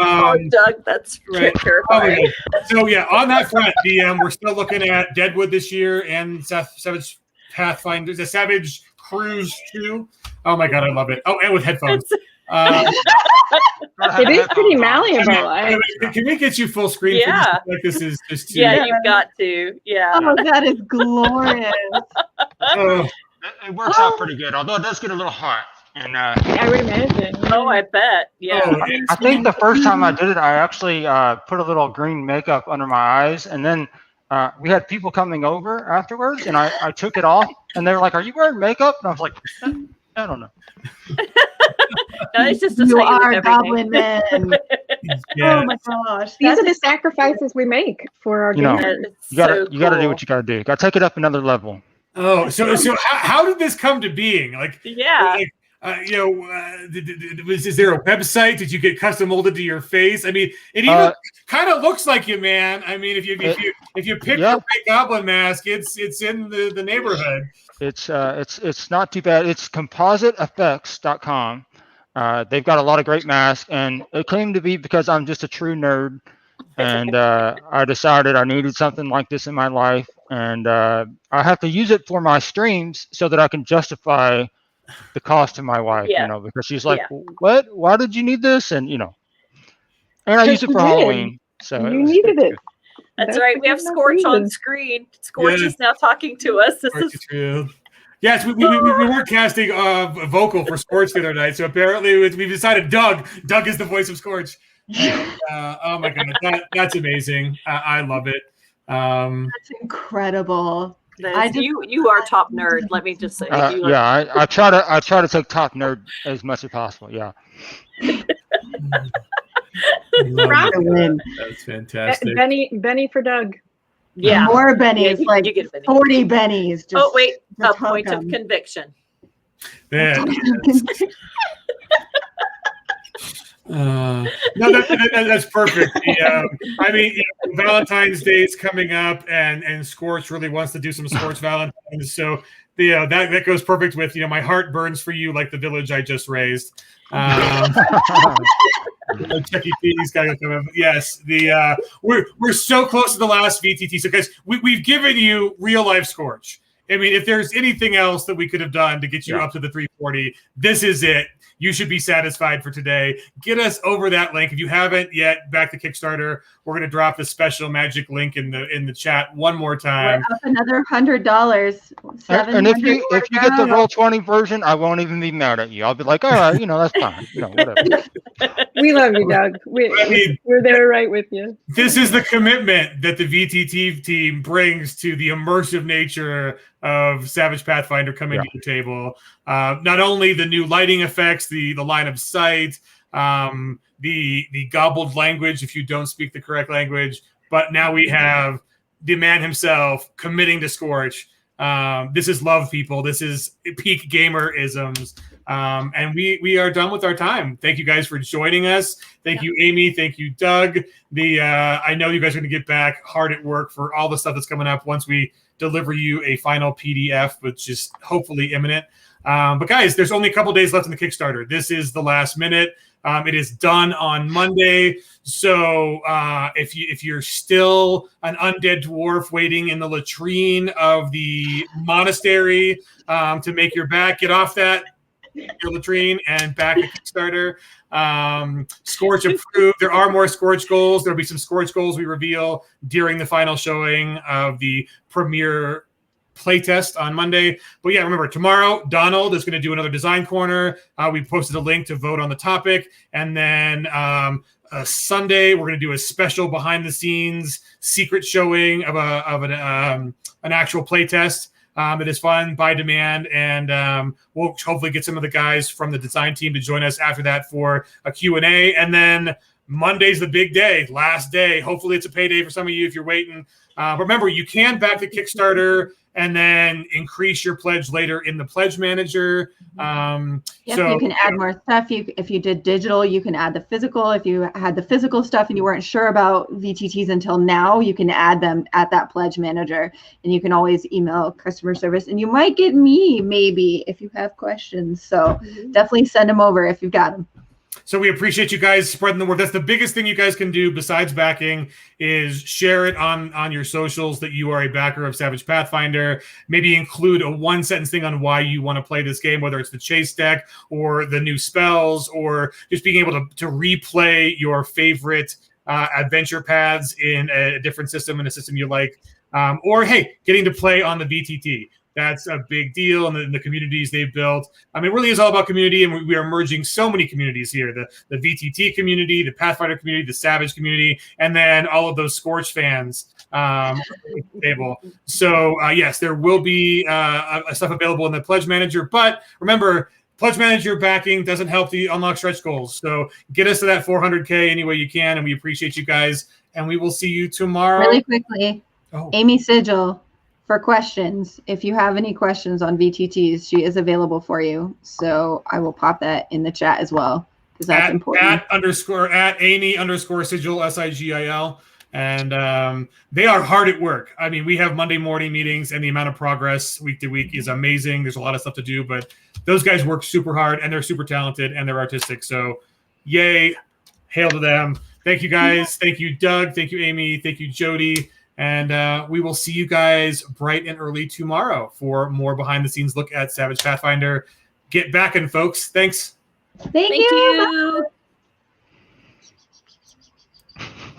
Doug, that's terrifying. So yeah, on that front, we're still looking at Deadwood this year and Savage Pathfinder, the Savage Cruise 2. Oh my god, I love it. Oh, and with headphones. It is pretty malleable. Can we get you full screen? Yeah. Like this is just too. Yeah, you've got to. Yeah. Oh, that is glorious. It works out pretty good, although it does get a little hot. And I would imagine. Oh, I bet. Yeah. I think the first time I did it, I actually put a little green makeup under my eyes, and then we had people coming over afterwards, and I took it off, and they were like, "Are you wearing makeup?" And I was like, I don't know. No, it's just you are Goblin Man. Yeah. Oh my gosh. These are the sacrifices we make for our game. You gotta do what you gotta do. You gotta take it up another level. Oh, so how did this come to being? Like, yeah. Is there a website? Did you get custom molded to your face? I mean, it even kind of looks like you, man. I mean, if you pick the right goblin mask, it's in the neighborhood. It's not too bad. It's compositeeffects.com. They've got a lot of great masks, and it came to be because I'm just a true nerd, and I decided I needed something like this in my life, and I have to use it for my streams so that I can justify the cost to my wife, because she's like, what? Why did you need this? And and I use it for Halloween. So you needed it. That's right. We have Scorch on screen. Scorch is now talking to us. This is true. Yes, we were casting vocal for Scorch the other night. So apparently we've decided Doug is the voice of Scorch. Oh my god, that's amazing. I love it. That's incredible. You are top nerd. Let me just say. I try to take top nerd as much as possible. Yeah. Love To win. That's fantastic. Benny for Doug. Yeah. More bennies, Yeah, like you get a benny. 40 bennies. Just, Oh, wait. A just point hug of 'em. conviction. Yeah. No, that's perfect. I mean, Valentine's Day is coming up, and Scorch really wants to do some Scorch Valentines. So, that goes perfect with my heart burns for you like the village I just raised. Chuck E. Cheese gotta come up. Yes, we're so close to the last VTT. So, guys, we've given you real life Scorch. I mean, if there's anything else that we could have done to get you up to the 340, this is it. You should be satisfied for today. Get us over that link. If you haven't yet, back to Kickstarter. We're going to drop the special magic link in the chat one more time. We're up another $100. And if you get the Roll20 version, I won't even be mad at you. I'll be like, all right, that's fine. Whatever. We love you, Doug. We're there right with you. This is the commitment that the VTT team brings to the immersive nature of Savage Pathfinder coming to the table. Not only the new lighting effects, the line of sight, the gobbled language if you don't speak the correct language, but now we have the man himself committing to Scorch. This is love, people. This is peak gamer-isms. And we are done with our time. Thank you guys for joining us. Thank you, Amy. Thank you, Doug. I know you guys are going to get back hard at work for all the stuff that's coming up once we deliver you a final PDF, which is hopefully imminent. But guys, there's only a couple days left in the Kickstarter. This is the last minute. It is done on Monday. So if you're still an undead dwarf waiting in the latrine of the monastery to make your back, get off your latrine and back at Kickstarter. Scorch approved. There are more Scorch goals. There'll be some Scorch goals we reveal during the final showing of the premiere playtest on Monday. But yeah, remember, tomorrow, Donald is going to do another design corner. We posted a link to vote on the topic. And then Sunday, we're going to do a special behind the scenes secret showing of an actual playtest. It is fun by demand, and we'll hopefully get some of the guys from the design team to join us after that for a Q&A. And then Monday's the big day, last day. Hopefully it's a payday for some of you if you're waiting. Remember, you can back the Kickstarter and then increase your pledge later in the pledge manager. You can add more stuff. If you did digital, you can add the physical. If you had the physical stuff and you weren't sure about VTTs until now, you can add them at that pledge manager. And you can always email customer service. And you might get me, maybe, if you have questions. So definitely send them over if you've got them. So we appreciate you guys spreading the word. That's the biggest thing you guys can do besides backing is share it on your socials that you are a backer of Savage Pathfinder. Maybe include a one-sentence thing on why you want to play this game, whether it's the chase deck or the new spells or just being able to replay your favorite adventure paths in a different system, in a system you like. Or, hey, getting to play on the VTT. That's a big deal, and the communities they've built. I mean, it really is all about community, and we are merging so many communities here. The VTT community, the Pathfinder community, the Savage community, and then all of those Scorch fans table. So, yes, there will be stuff available in the Pledge Manager, but remember, Pledge Manager backing doesn't help the unlock stretch goals. So get us to that 400K any way you can, and we appreciate you guys, and we will see you tomorrow. Really quickly, Amy Sigil, for questions, if you have any questions on VTTs, she is available for you. So I will pop that in the chat as well, because that's important. At Amy_Sigil, SIGIL. And they are hard at work. I mean, we have Monday morning meetings, and the amount of progress week to week is amazing. There's a lot of stuff to do, but those guys work super hard, and they're super talented, and they're artistic. So yay, hail to them. Thank you, guys. Thank you, Doug. Thank you, Amy. Thank you, Jody. And we will see you guys bright and early tomorrow for more behind-the-scenes look at Savage Pathfinder. Get backing, folks. Thanks. Thank you.